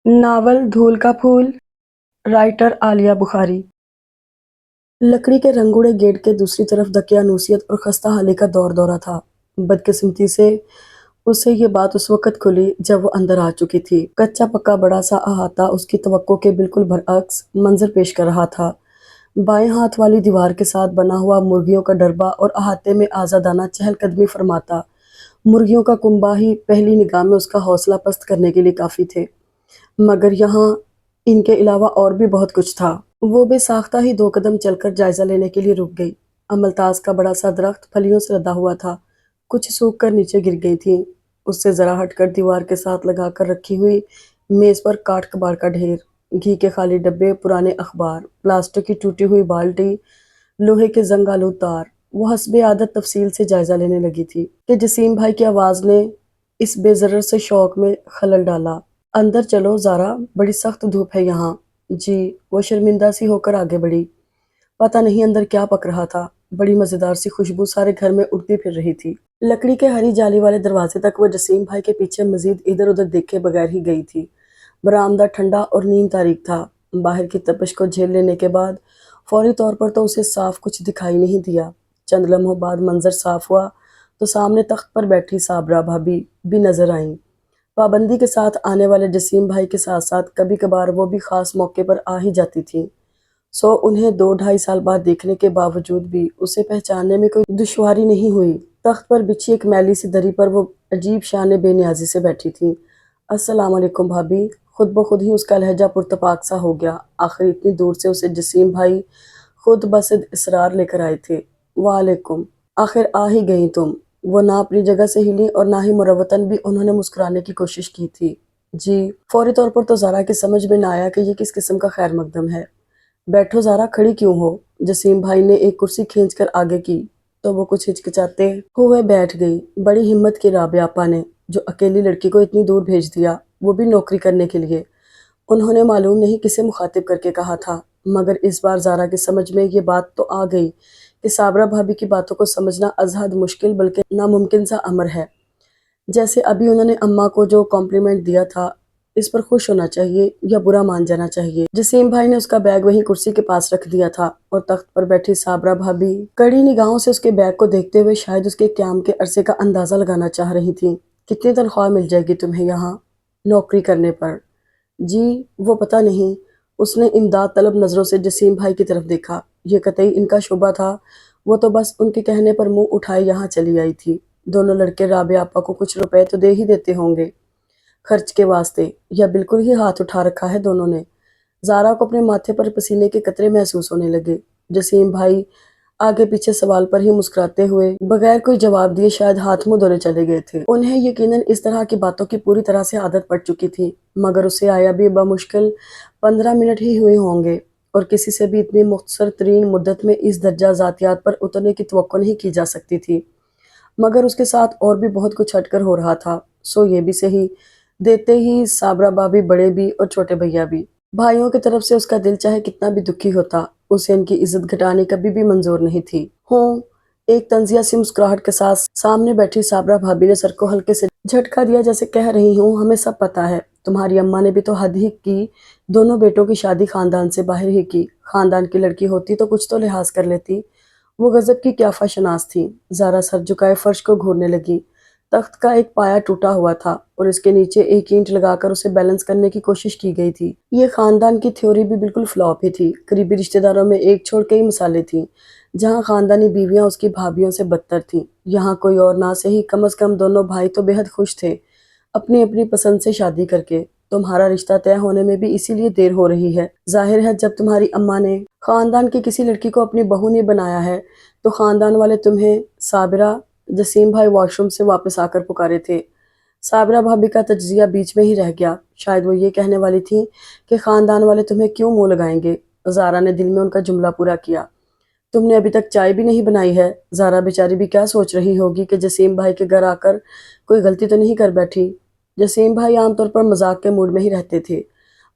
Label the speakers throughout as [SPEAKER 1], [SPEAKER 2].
[SPEAKER 1] Novel دھول کا پھول، رائٹر عالیہ بخاری۔ لکڑی کے رنگوڑے گیٹ کے دوسری طرف دقیانوسیت اور خستہ حالی کا دور دورہ تھا۔ بدقسمتی سے اسے یہ بات اس وقت کھلی جب وہ اندر آ چکی تھی۔ کچا پکا بڑا سا احاطہ اس کی توقع کے بالکل برعکس منظر پیش کر رہا تھا۔ بائیں ہاتھ والی دیوار کے ساتھ بنا ہوا مرغیوں کا ڈربہ اور احاطے میں آزادانہ چہل قدمی فرماتا مرغیوں کا کنبہ ہی پہلی نگاہ میں اس کا حوصلہ پست کرنے کے لیے کافی تھے، مگر یہاں ان کے علاوہ اور بھی بہت کچھ تھا۔ وہ بے ساختہ ہی 2 قدم چل کر جائزہ لینے کے لیے رک گئی۔ املتاز کا بڑا سا درخت پھلیوں سے لدا ہوا تھا، کچھ سوکھ کر نیچے گر گئی تھیں۔ اس سے ذرا ہٹ کر دیوار کے ساتھ لگا کر رکھی ہوئی میز پر کاٹ کباڑ کا ڈھیر، گھی کے خالی ڈبے، پرانے اخبار، پلاسٹک کی ٹوٹی ہوئی بالٹی، لوہے کے زنگ آلود تار۔ وہ حسب عادت تفصیل سے جائزہ لینے لگی تھی کہ جسیم بھائی کی آواز نے اس بے ضرر سے شوق میں خلل ڈالا۔ اندر چلو زارا، بڑی سخت دھوپ ہے یہاں۔ جی، وہ شرمندہ سی ہو کر آگے بڑھی۔ پتہ نہیں اندر کیا پک رہا تھا، بڑی مزیدار سی خوشبو سارے گھر میں اڑتی پھر رہی تھی۔ لکڑی کے ہری جالی والے دروازے تک وہ جسیم بھائی کے پیچھے مزید ادھر ادھر دیکھے بغیر ہی گئی تھی۔ برآمدہ ٹھنڈا اور نیم تاریک تھا۔ باہر کی تپش کو جھیل لینے کے بعد فوری طور پر تو اسے صاف کچھ دکھائی نہیں دیا۔ چند لمحوں بعد منظر صاف ہوا تو سامنے تخت پر بیٹھی صابرہ بھابی بھی نظر آئیں۔ پابندی کے ساتھ آنے والے جسیم بھائی کے ساتھ ساتھ کبھی کبھار وہ بھی خاص موقع پر آ ہی جاتی تھیں، سو انہیں 2-2.5 سال بعد دیکھنے کے باوجود بھی اسے پہچاننے میں کوئی دشواری نہیں ہوئی۔ تخت پر بچھی ایک میلی سی دری پر وہ عجیب شان بے نیازی سے بیٹھی تھیں۔ السلام علیکم بھابی۔ خود بخود ہی اس کا لہجہ پرتپاک سا ہو گیا، آخر اتنی دور سے اسے جسیم بھائی خود بصد اصرار لے کر آئے تھے۔ وعلیکم، آخر آ ہی گئیں تم۔ وہ نہ اپنی جگہ سے ہلی اور نہ ہی مروتاً بھی انہوں نے مسکرانے کی کوشش کی تھی۔ جی، فوری طور پر تو زارا کی سمجھ میں نہ آیا کہ یہ کس قسم کا خیر مقدم ہے۔ بیٹھو زارا، کھڑی کیوں ہو؟ جسیم بھائی نے ایک کرسی کھینچ کر آگے کی تو وہ کچھ ہچکچاتے ہوئے بیٹھ گئی۔ بڑی ہمت کی رابعہ آپا نے، جو اکیلی لڑکی کو اتنی دور بھیج دیا، وہ بھی نوکری کرنے کے لیے۔ انہوں نے معلوم نہیں کسے مخاطب کر کے کہا تھا، مگر اس بار زارا کی سمجھ میں یہ بات تو آ گئی کہ صابرہ بھابی کی باتوں کو سمجھنا ازحد مشکل بلکہ ناممکن سا امر ہے۔ جیسے ابھی انہوں نے اماں کو جو کمپلیمنٹ دیا تھا، اس پر خوش ہونا چاہیے یا برا مان جانا چاہیے۔ جسیم بھائی نے اس کا بیگ وہیں کرسی کے پاس رکھ دیا تھا اور تخت پر بیٹھی صابرہ بھابی کڑی نگاہوں سے اس کے بیگ کو دیکھتے ہوئے شاید اس کے قیام کے عرصے کا اندازہ لگانا چاہ رہی تھیں۔ کتنی تنخواہ مل جائے گی تمہیں یہاں نوکری کرنے پر؟ جی، وہ پتہ نہیں۔ اس نے امداد طلب نظروں سے جسیم بھائی کی طرف دیکھا۔ یہ قطعی ان کا شعبہ تھا، وہ تو بس ان کے کہنے پر منہ اٹھائے یہاں چلی آئی تھی۔ دونوں لڑکے رابعہ آپا کو کچھ روپے تو دے ہی دیتے ہوں گے خرچ کے واسطے، یا بالکل ہی ہاتھ اٹھا رکھا ہے دونوں نے؟ زارا کو اپنے ماتھے پر پسینے کے قطرے محسوس ہونے لگے۔ جسیم بھائی آگے پیچھے سوال پر ہی مسکراتے ہوئے بغیر کوئی جواب دیے شاید ہاتھ منہ دھونے چلے گئے تھے۔ انہیں یقیناً اس طرح کی باتوں کی پوری طرح سے عادت پڑ چکی تھی، مگر اسے آیا بھی بمشکل 15 منٹ ہی ہوئے ہوں گے، اور کسی سے بھی اتنی مختصر ترین مدت میں اس درجہ ذاتیات پر اترنے کی توقع نہیں کی جا سکتی تھی۔ مگر اس کے ساتھ اور بھی بہت کچھ ہٹ کر ہو رہا تھا، سو یہ بھی صحیح دیتے ہی صابرہ بھابی بڑے بھی اور چھوٹے بھیا بھی۔ بھائیوں کی طرف سے اس کا دل چاہے کتنا بھی دکھی ہوتا، اسے ان کی عزت گھٹانی کبھی بھی منظور نہیں تھی۔ ہوں، ایک طنزیہ سی مسکراہٹ کے ساتھ سامنے بیٹھی صابرہ بھابی نے سر کو ہلکے سے جھٹکا دیا، جیسے کہہ رہی ہوں ہمیں سب پتہ ہے، تمہاری اماں نے بھی تو حد ہی کی، دونوں بیٹوں کی شادی خاندان سے باہر ہی کی، خاندان کی لڑکی ہوتی تو کچھ تو لحاظ کر لیتی۔ وہ غضب کی قیافہ شناس تھیں۔ زارا سر جھکائے فرش کو گھورنے لگی۔ تخت کا ایک پایا ٹوٹا ہوا تھا اور اس کے نیچے ایک اینٹ لگا کر اسے بیلنس کرنے کی کوشش کی گئی تھی۔ یہ خاندان کی تھیوری بھی بالکل فلاپ ہی تھی۔ قریبی رشتہ داروں میں ایک چھوڑ کئی مثالیں تھیں جہاں خاندانی بیویاں اس کی بھابیوں سے بدتر تھیں۔ یہاں کوئی اور نہ صحیح، کم از کم دونوں بھائی تو بے حد خوش تھے اپنی اپنی پسند سے شادی کر کے۔ تمہارا رشتہ طے ہونے میں بھی اسی لیے دیر ہو رہی ہے۔ ظاہر ہے جب تمہاری اماں نے خاندان کی کسی لڑکی کو اپنی بہو نہیں بنایا ہے تو خاندان والے تمہیں صابرہ، جسیم بھائی واش روم سے واپس آ کر پکارے تھے۔ صابرہ بھابی کا تجزیہ بیچ میں ہی رہ گیا۔ شاید وہ یہ کہنے والی تھیں کہ خاندان والے تمہیں کیوں منہ لگائیں گے۔ زارا نے دل میں ان کا جملہ پورا کیا۔ تم نے ابھی تک چائے بھی نہیں بنائی ہے۔ زارا بیچاری بھی کیا سوچ رہی ہوگی کہ جسیم بھائی کے گھر آ کر کوئی غلطی تو نہیں کر بیٹھی۔ جسیم بھائی عام طور پر مذاق کے موڈ میں ہی رہتے تھے،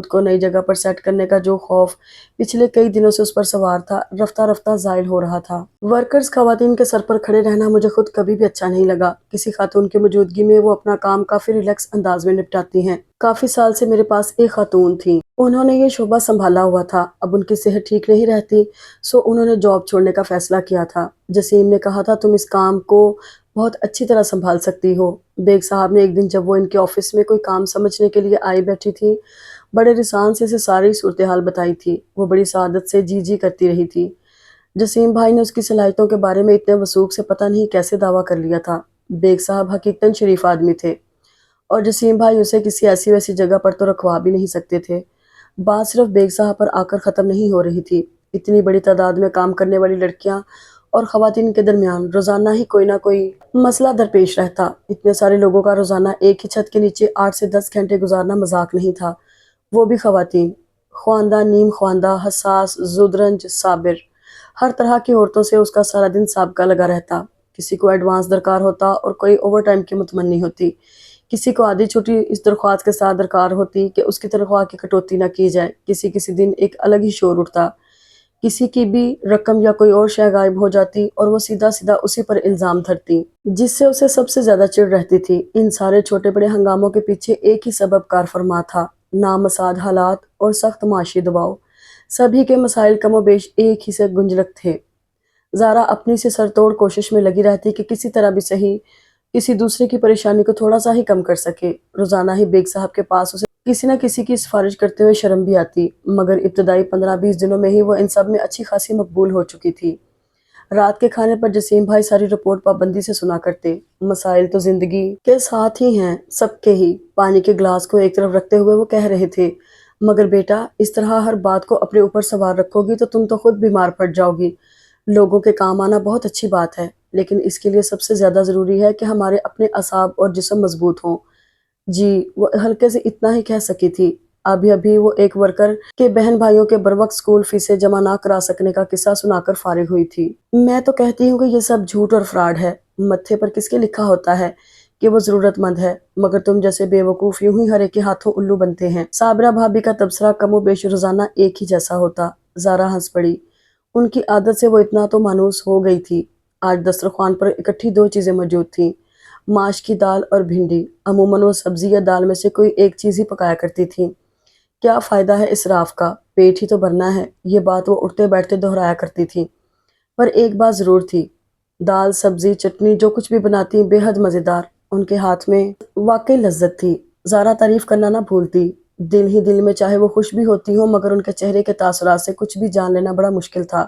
[SPEAKER 1] خود کو نئی جگہ پر سیٹ کرنے کا جو خوف پچھلے کئی دنوں سے اس پر سوار تھا رفتہ رفتہ زائل ہو رہا تھا۔ ورکرز خواتین کے سر پر کھڑے رہنا مجھے خود کبھی بھی اچھا نہیں لگا۔ کسی خاتون کی موجودگی میں وہ اپنا کام کافی ریلیکس انداز میں نپٹاتی ہیں۔ کافی سال سے میرے پاس ایک خاتون تھیں، انہوں نے یہ شعبہ سنبھالا ہوا تھا۔ اب ان کی صحت ٹھیک نہیں رہتی، سو انہوں نے جاب چھوڑنے کا فیصلہ کیا تھا۔ جسیم نے کہا تھا تم اس کام کو بہت اچھی طرح سنبھال سکتی ہو۔ بیگ صاحب نے ایک دن جب وہ ان کے آفس میں کوئی کام سمجھنے کے لیے آئی بیٹھی تھی، بڑے رسان سے اسے ساری صورتحال بتائی تھی۔ وہ بڑی سعادت سے جی جی کرتی رہی تھی۔ جسیم بھائی نے اس کی صلاحیتوں کے بارے میں اتنے وثوق سے پتہ نہیں کیسے دعویٰ کر لیا تھا۔ بیگ صاحب حقیقتاً شریف آدمی تھے اور جسیم بھائی اسے کسی ایسی ویسی جگہ پر تو رکھوا بھی نہیں سکتے تھے۔ بات صرف بیگ صاحب پر آ کر ختم نہیں ہو رہی تھی۔ اتنی بڑی تعداد میں کام کرنے والی لڑکیاں اور خواتین کے درمیان روزانہ ہی کوئی نہ کوئی مسئلہ درپیش رہتا۔ اتنے سارے لوگوں کا روزانہ ایک ہی چھت کے نیچے 8 سے 10 گھنٹے گزارنا مذاق نہیں تھا، وہ بھی خواتین، خواندہ، نیم خواندہ، حساس، زودرنج، صابر، ہر طرح کی عورتوں سے اس کا سارا دن سابقہ لگا رہتا۔ کسی کو ایڈوانس درکار ہوتا اور کوئی اوور ٹائم کی متمنی ہوتی، کسی کو آدھی چھٹی اس درخواست کے ساتھ درکار ہوتی کہ اس کی تنخواہ کی کٹوتی نہ کی جائے، کسی دن ایک الگ ہی شور اٹھتا، کسی کی بھی رقم یا کوئی اور شے غائب ہو جاتی اور وہ سیدھا اسی پر الزام دھرتی، جس سے اسے سب سے زیادہ چڑ رہتی تھی۔ ان سارے چھوٹے بڑے ہنگاموں کے پیچھے ایک ہی سبب کار فرما تھا، نامساعد حالات اور سخت معاشی دباؤ۔ سبھی کے مسائل کم و بیش ایک ہی سے گنجلک تھے۔ زارا اپنی سے سر توڑ کوشش میں لگی رہتی کہ کسی طرح بھی صحیح کسی دوسرے کی پریشانی کو تھوڑا سا ہی کم کر سکے۔ روزانہ ہی بیگ صاحب کے پاس اسے کسی نہ کسی کی سفارش کرتے ہوئے شرم بھی آتی، مگر ابتدائی 15-20 دنوں میں ہی وہ ان سب میں اچھی خاصی مقبول ہو چکی تھی۔ رات کے کھانے پر جسیم بھائی ساری رپورٹ پابندی سے سنا کرتے۔ مسائل تو زندگی کے ساتھ ہی ہیں، سب کے ہی۔ پانی کے گلاس کو ایک طرف رکھتے ہوئے وہ کہہ رہے تھے، مگر بیٹا اس طرح ہر بات کو اپنے اوپر سوار رکھو گی تو تم تو خود بیمار پڑ جاؤ گی۔ لوگوں کے کام آنا بہت اچھی بات ہے، لیکن اس کے لیے سب سے زیادہ ضروری ہے کہ ہمارے اپنے اعصاب اور جسم مضبوط ہوں۔ جی، وہ ہلکے سے اتنا ہی کہہ سکی تھی۔ ابھی وہ ایک ورکر کے بہن بھائیوں کے بروقت اسکول فیسیں جمع نہ کرا سکنے کا قصہ سنا کر فارغ ہوئی تھی۔ میں تو کہتی ہوں کہ یہ سب جھوٹ اور فراڈ ہے۔ متھے پر کس کے لکھا ہوتا ہے کہ وہ ضرورت مند ہے، مگر تم جیسے بے وقوف یوں ہی ہر ایک کے ہاتھوں الو بنتے ہیں۔ صابرہ بھابی کا تبصرہ کم و بیش روزانہ ایک ہی جیسا ہوتا۔ زارا ہنس پڑی۔ ان کی عادت سے وہ اتنا تو مانوس ہو گئی تھی۔ آج دسترخوان پر اکٹھی 2 چیزیں موجود تھیں، ماش کی دال اور بھنڈی۔ عموماً وہ سبزی یا دال میں سے کوئی ایک چیز ہی پکایا کرتی تھی۔ کیا فائدہ ہے اسراف کا، پیٹ ہی تو بھرنا ہے، یہ بات وہ اٹھتے بیٹھتے دہرایا کرتی تھی۔ پر ایک بات ضرور تھی، دال، سبزی، چٹنی جو کچھ بھی بناتی بے حد مزیدار، ان کے ہاتھ میں واقعی لذت تھی۔ زارا تعریف کرنا نہ بھولتی، دل ہی دل میں چاہے وہ خوش بھی ہوتی ہوں، مگر ان کے چہرے کے تاثرات سے کچھ بھی جان لینا بڑا مشکل تھا۔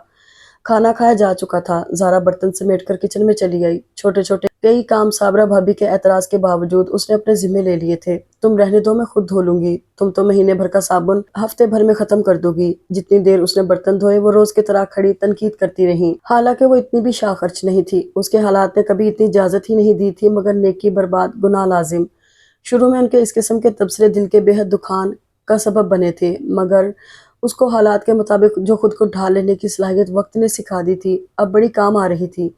[SPEAKER 1] کھانا کھایا جا چکا تھا۔ زارا برتن سمیٹ کر کچن میں چلی آئی۔ چھوٹے چھوٹے کئی کام صابرہ بھابی کے اعتراض کے باوجود اس نے اپنے ذمے لے لیے تھے۔ تم رہنے دو، میں خود دھو لوں گی، تم تو مہینے بھر کا صابن ہفتے بھر میں ختم کر دو گی۔ جتنی دیر اس نے برتن دھوئے وہ روز کی طرح کھڑی تنقید کرتی رہیں۔ حالانکہ وہ اتنی بھی شاہ خرچ نہیں تھی، اس کے حالات نے کبھی اتنی اجازت ہی نہیں دی تھی، مگر نیکی برباد، گناہ لازم۔ شروع میں ان کے اس قسم کے تبصرے دل کے بے حد دکھان کا سبب بنے تھے، مگر اس کو حالات کے مطابق جو خود کو ڈھال لینے کی صلاحیت وقت نے سکھا دی تھی اب بڑی کام آ رہی تھی۔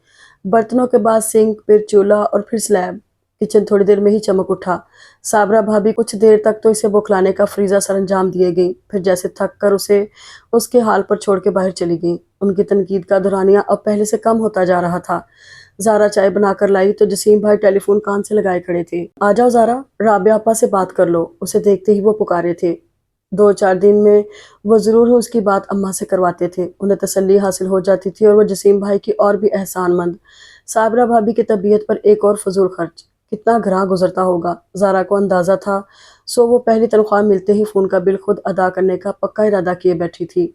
[SPEAKER 1] برتنوں کے بعد سنک، پھر چولہا اور پھر سلیب۔ کچن تھوڑی دیر میں ہی چمک اٹھا۔ صابرہ بھابی کچھ دیر تک تو اسے بوکھلانے کا فریضہ سر انجام دیے گئیں، پھر جیسے تھک کر اسے اس کے حال پر چھوڑ کے باہر چلی گئیں۔ ان کی تنقید کا دورانیہ اب پہلے سے کم ہوتا جا رہا تھا۔ زارا چائے بنا کر لائی تو جسیم بھائی ٹیلی فون کان سے لگائے کھڑے تھے۔ آ جاؤ زارا، رابعہ آپا سے بات کر لو، اسے دیکھتے ہی وہ پکارے تھے۔ 2-4 دن میں وہ ضرور ہی اس کی بات اماں سے کرواتے تھے، انہیں تسلی حاصل ہو جاتی تھی اور وہ جسیم بھائی کی اور بھی احسان مند۔ صابرہ بھابی کی طبیعت پر ایک اور فضول خرچ کتنا گراں گزرتا ہوگا، زارا کو اندازہ تھا، سو وہ پہلی تنخواہ ملتے ہی فون کا بل خود ادا کرنے کا پکا ارادہ کیے بیٹھی تھی۔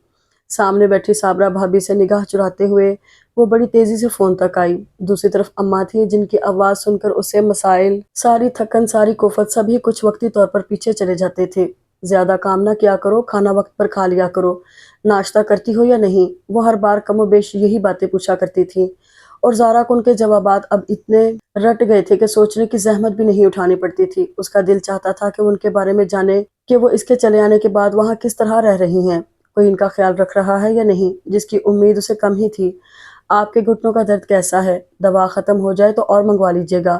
[SPEAKER 1] سامنے بیٹھی صابرہ بھابی سے نگاہ چراتے ہوئے وہ بڑی تیزی سے فون تک آئی۔ دوسری طرف اماں تھی، جن کی آواز سن کر اسے مسائل، ساری تھکن، ساری کوفت سبھی کچھ وقتی طور پر پیچھے چلے جاتے تھے۔ زیادہ کام نہ کیا کرو، کھانا وقت پر کھا لیا کرو، ناشتہ کرتی ہو یا نہیں، وہ ہر بار کم و بیش یہی باتیں پوچھا کرتی تھیں، اور زارا کو ان کے جوابات اب اتنے رٹ گئے تھے کہ سوچنے کی زحمت بھی نہیں اٹھانی پڑتی تھی۔ اس کا دل چاہتا تھا کہ وہ ان کے بارے میں جانے کہ وہ اس کے چلے آنے کے بعد وہاں کس طرح رہ رہی ہیں، کوئی ان کا خیال رکھ رہا ہے یا نہیں، جس کی امید اسے کم ہی تھی۔ آپ کے گھٹنوں کا درد کیسا ہے؟ دوا ختم ہو جائے تو اور منگوا لیجیے گا۔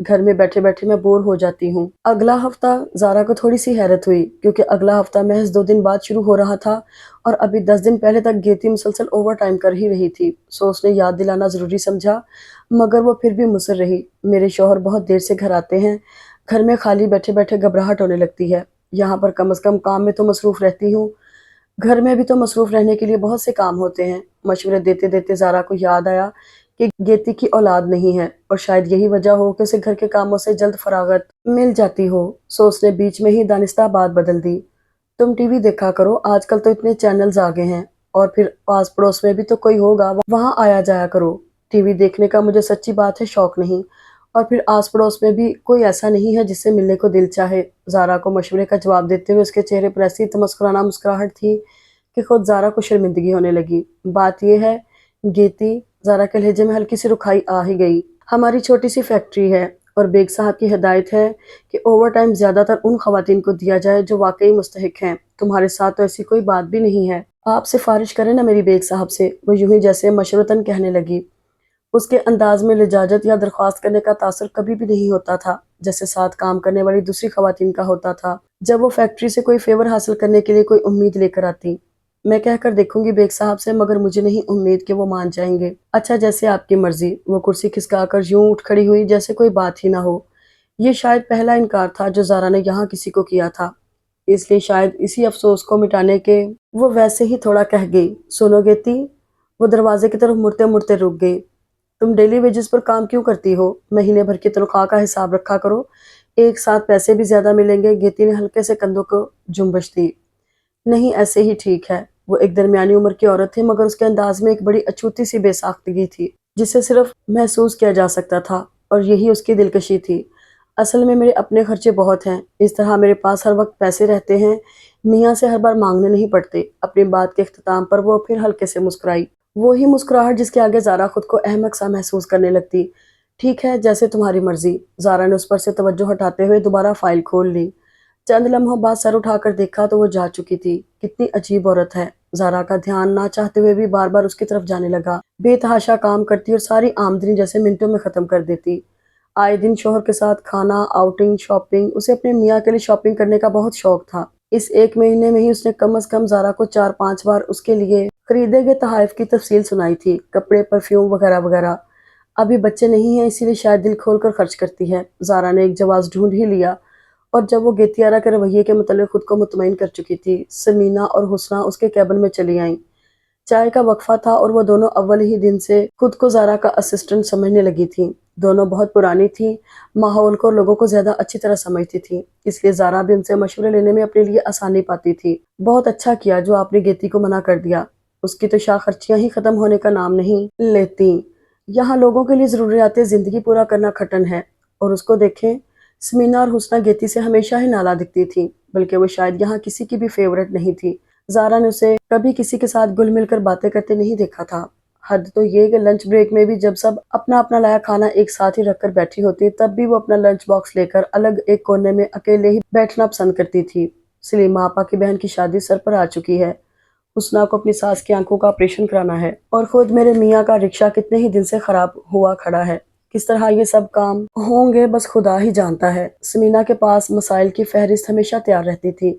[SPEAKER 1] گھر میں بیٹھے بیٹھے میں بور ہو جاتی ہوں۔ اگلا ہفتہ زارا کو تھوڑی سی حیرت ہوئی کیونکہ اگلا ہفتہ محض 2 دن بعد شروع ہو رہا تھا اور ابھی 10 دن پہلے تک گیتی مسلسل اوور ٹائم کر ہی رہی تھی۔ سو اس نے یاد دلانا ضروری سمجھا، مگر وہ پھر بھی مصر رہی۔ میرے شوہر بہت دیر سے گھر آتے ہیں، گھر میں خالی بیٹھے بیٹھے گھبراہٹ ہونے لگتی ہے۔ یہاں پر کم از کم کام میں تو مصروف رہتی ہوں، گھر میں بھی تو مصروف رہنے کے لیے بہت سے کام ہوتے ہیں۔ مشورے دیتے دیتے زارا کو یاد آیا کہ گیتی کی اولاد نہیں ہے اور شاید یہی وجہ ہو کہ اسے گھر کے کاموں سے جلد فراغت مل جاتی ہو۔ سو اس نے بیچ میں ہی دانستہ بات بدل دی، تم ٹی وی دیکھا کرو، آج کل تو اتنے چینلز آ گئے ہیں، اور پھر پاس پڑوس میں بھی تو کوئی ہوگا، وہاں آیا جایا کرو۔ ٹی وی دیکھنے کا مجھے سچی بات ہے شوق نہیں، اور پھر آس پڑوس میں بھی کوئی ایسا نہیں ہے جس سے ملنے کو دل چاہے۔ زارا کو مشورے کا جواب دیتے ہوئے اس کے چہرے پر ایسی تمسخرانہ مسکراہٹ تھی کہ خود زارا کو شرمندگی ہونے لگی۔ بات یہ ہے گیتی، زارا کے لہجے میں ہلکی سی رکھائی آ ہی گئی، ہماری چھوٹی سی فیکٹری ہے اور بیگ صاحب کی ہدایت ہے کہ اوور ٹائم زیادہ تر ان خواتین کو دیا جائے جو واقعی مستحق ہیں۔ تمہارے ساتھ تو ایسی کوئی بات بھی نہیں ہے، آپ سفارش کریں نا میری بیگ صاحب سے، وہ یوں ہی جیسے مشورتاً کہنے لگی۔ اس کے انداز میں لجاجت یا درخواست کرنے کا تاثر کبھی بھی نہیں ہوتا تھا جیسے ساتھ کام کرنے والی دوسری خواتین کا ہوتا تھا جب وہ فیکٹری سے کوئی فیور حاصل کرنے کے لیے کوئی امید لے کر آتی۔ میں کہہ کر دیکھوں گی بیگ صاحب سے، مگر مجھے نہیں امید کہ وہ مان جائیں گے۔ اچھا جیسے آپ کی مرضی، وہ کرسی کھسکا کر یوں اٹھ کھڑی ہوئی جیسے کوئی بات ہی نہ ہو۔ یہ شاید پہلا انکار تھا جو زارا نے یہاں کسی کو کیا تھا، اس لیے شاید اسی افسوس کو مٹانے کے وہ ویسے ہی تھوڑا کہہ گئی، سنو گیتی، وہ دروازے کی طرف مڑتے مڑتے رک گئی، تم ڈیلی ویجز پر کام کیوں کرتی ہو؟ مہینے بھر کی تنخواہ کا حساب رکھا کرو، ایک ساتھ پیسے بھی زیادہ ملیں گے۔ گیتی نے ہلکے سے کندھوں کو جنبش دی، نہیں ایسے ہی ٹھیک ہے۔ وہ ایک درمیانی عمر کی عورت تھی مگر اس کے انداز میں ایک بڑی اچھوتی سی بے ساختگی تھی جسے صرف محسوس کیا جا سکتا تھا، اور یہی اس کی دلکشی تھی۔ اصل میں میرے اپنے خرچے بہت ہیں، اس طرح میرے پاس ہر وقت پیسے رہتے ہیں، میاں سے ہر بار مانگنے نہیں پڑتے۔ اپنی بات کے اختتام پر وہ پھر ہلکے سے مسکرائی، وہی مسکراہٹ جس کے آگے زارا خود کو احمق سا محسوس کرنے لگتی۔ ٹھیک ہے جیسے تمہاری مرضی۔ زارا نے اس پر سے توجہ ہٹاتے ہوئے دوبارہ فائل کھول لی۔ چند لمحوں بعد سر اٹھا کر دیکھا تو وہ جا چکی تھی۔ کتنی عجیب عورت ہے۔ زارا کا دھیان نہ چاہتے ہوئے بھی بار بار اس کی طرف جانے لگا۔ بے تحاشا کام کرتی اور ساری آمدنی جیسے منٹوں میں ختم کر دیتی۔ آئے دن شوہر کے ساتھ کھانا، آؤٹنگ، شاپنگ، اسے اپنے میاں کے لیے شاپنگ کرنے کا بہت شوق تھا۔ اس ایک مہینے میں ہی اس نے کم از کم زارا کو 4-5 بار اس کے لیے خریدے گئے تحائف کی تفصیل سنائی تھی، کپڑے، پرفیوم وغیرہ وغیرہ۔ ابھی بچے نہیں ہیں اسی لیے شاید دل کھول کر خرچ کرتی ہے۔ زارا نے ایک جواز ڈھونڈ ہی لیا، اور جب وہ گیتیارا کے رویے کے متعلق خود کو مطمئن کر چکی تھی، سمینا اور حسنہ اس کے کیبن میں چلی آئیں۔ چائے کا وقفہ تھا اور وہ دونوں اول ہی دن سے خود کو زارا کا اسسٹنٹ سمجھنے لگی تھیں۔ دونوں بہت پرانی تھیں، ماحول کو لوگوں کو زیادہ اچھی طرح سمجھتی تھیں، اس لیے زارا بھی ان سے مشورے لینے میں اپنے لیے آسانی پاتی تھی۔ بہت اچھا کیا جو آپ نے گیتی کو منع کر دیا، اس کی تو شاہ خرچیاں ہی ختم ہونے کا نام نہیں لیتیں۔ یہاں لوگوں کے لیے ضروریات زندگی پورا کرنا کھٹن ہے، اور اس کو دیکھیں، سمینا اور حسنہ گیتی سے ہمیشہ ہی نالا دکھتی تھی، بلکہ وہ شاید یہاں کسی کی بھی فیورٹ نہیں تھی۔ زارا نے اسے کبھی کسی کے ساتھ گل مل کر باتیں کرتے نہیں دیکھا تھا۔ حد تو یہ کہ لنچ بریک میں بھی جب سب اپنا اپنا لایا کھانا ایک ساتھ ہی رکھ کر بیٹھی ہوتی تب بھی وہ اپنا لنچ باکس لے کر الگ ایک کونے میں اکیلے ہی بیٹھنا پسند کرتی تھی۔ سلیمہ آپا کی بہن کی شادی سر پر آ چکی ہے، حسنہ کو اپنی ساس کی آنکھوں کا آپریشن کرانا ہے، اور خود میرے میاں کا رکشہ کتنے ہی دن سے خراب ہوا کھڑا ہے۔ کس طرح یہ سب کام ہوں گے بس خدا ہی جانتا ہے۔ سمینا کے پاس مسائل کی فہرست ہمیشہ تیار رہتی تھی۔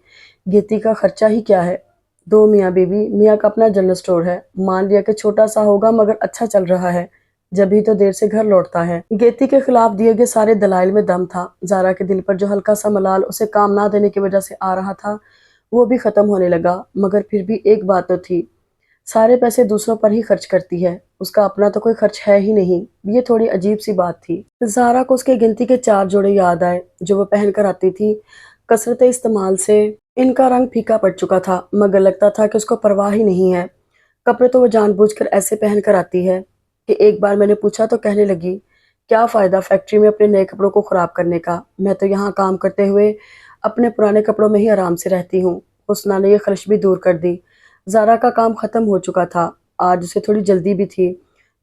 [SPEAKER 1] گیتی کا خرچہ ہی کیا ہے، 2 میاں بیوی، میاں کا اپنا جنرل سٹور ہے، مان لیا کہ چھوٹا سا ہوگا مگر اچھا چل رہا ہے، جبھی تو دیر سے گھر لوٹتا ہے۔ گیتی کے خلاف دیے گئے سارے دلائل میں دم تھا۔ زارا کے دل پر جو ہلکا سا ملال اسے کام نہ دینے کی وجہ سے آ رہا تھا وہ بھی ختم ہونے لگا، مگر پھر بھی ایک بات تو تھی، سارے پیسے دوسروں پر ہی خرچ کرتی ہے، اس کا اپنا تو کوئی خرچ ہے ہی نہیں۔ یہ تھوڑی عجیب سی بات تھی۔ زارا کو اس کے گنتی کے 4 جوڑے یاد آئے جو وہ پہن کر آتی تھی۔ کثرت استعمال سے ان کا رنگ پھیکا پڑ چکا تھا، مگر لگتا تھا کہ اس کو پرواہ ہی نہیں ہے۔ کپڑے تو وہ جان بوجھ کر ایسے پہن کر آتی ہے کہ ایک بار میں نے پوچھا تو کہنے لگی، کیا فائدہ فیکٹری میں اپنے نئے کپڑوں کو خراب کرنے کا، میں تو یہاں کام کرتے ہوئے اپنے پرانے کپڑوں میں ہی آرام سے رہتی ہوں۔ حسنہ نے یہ خرش بھی دور کر دی۔ زارا کا کام ختم ہو چکا تھا، آج اسے تھوڑی جلدی بھی تھی۔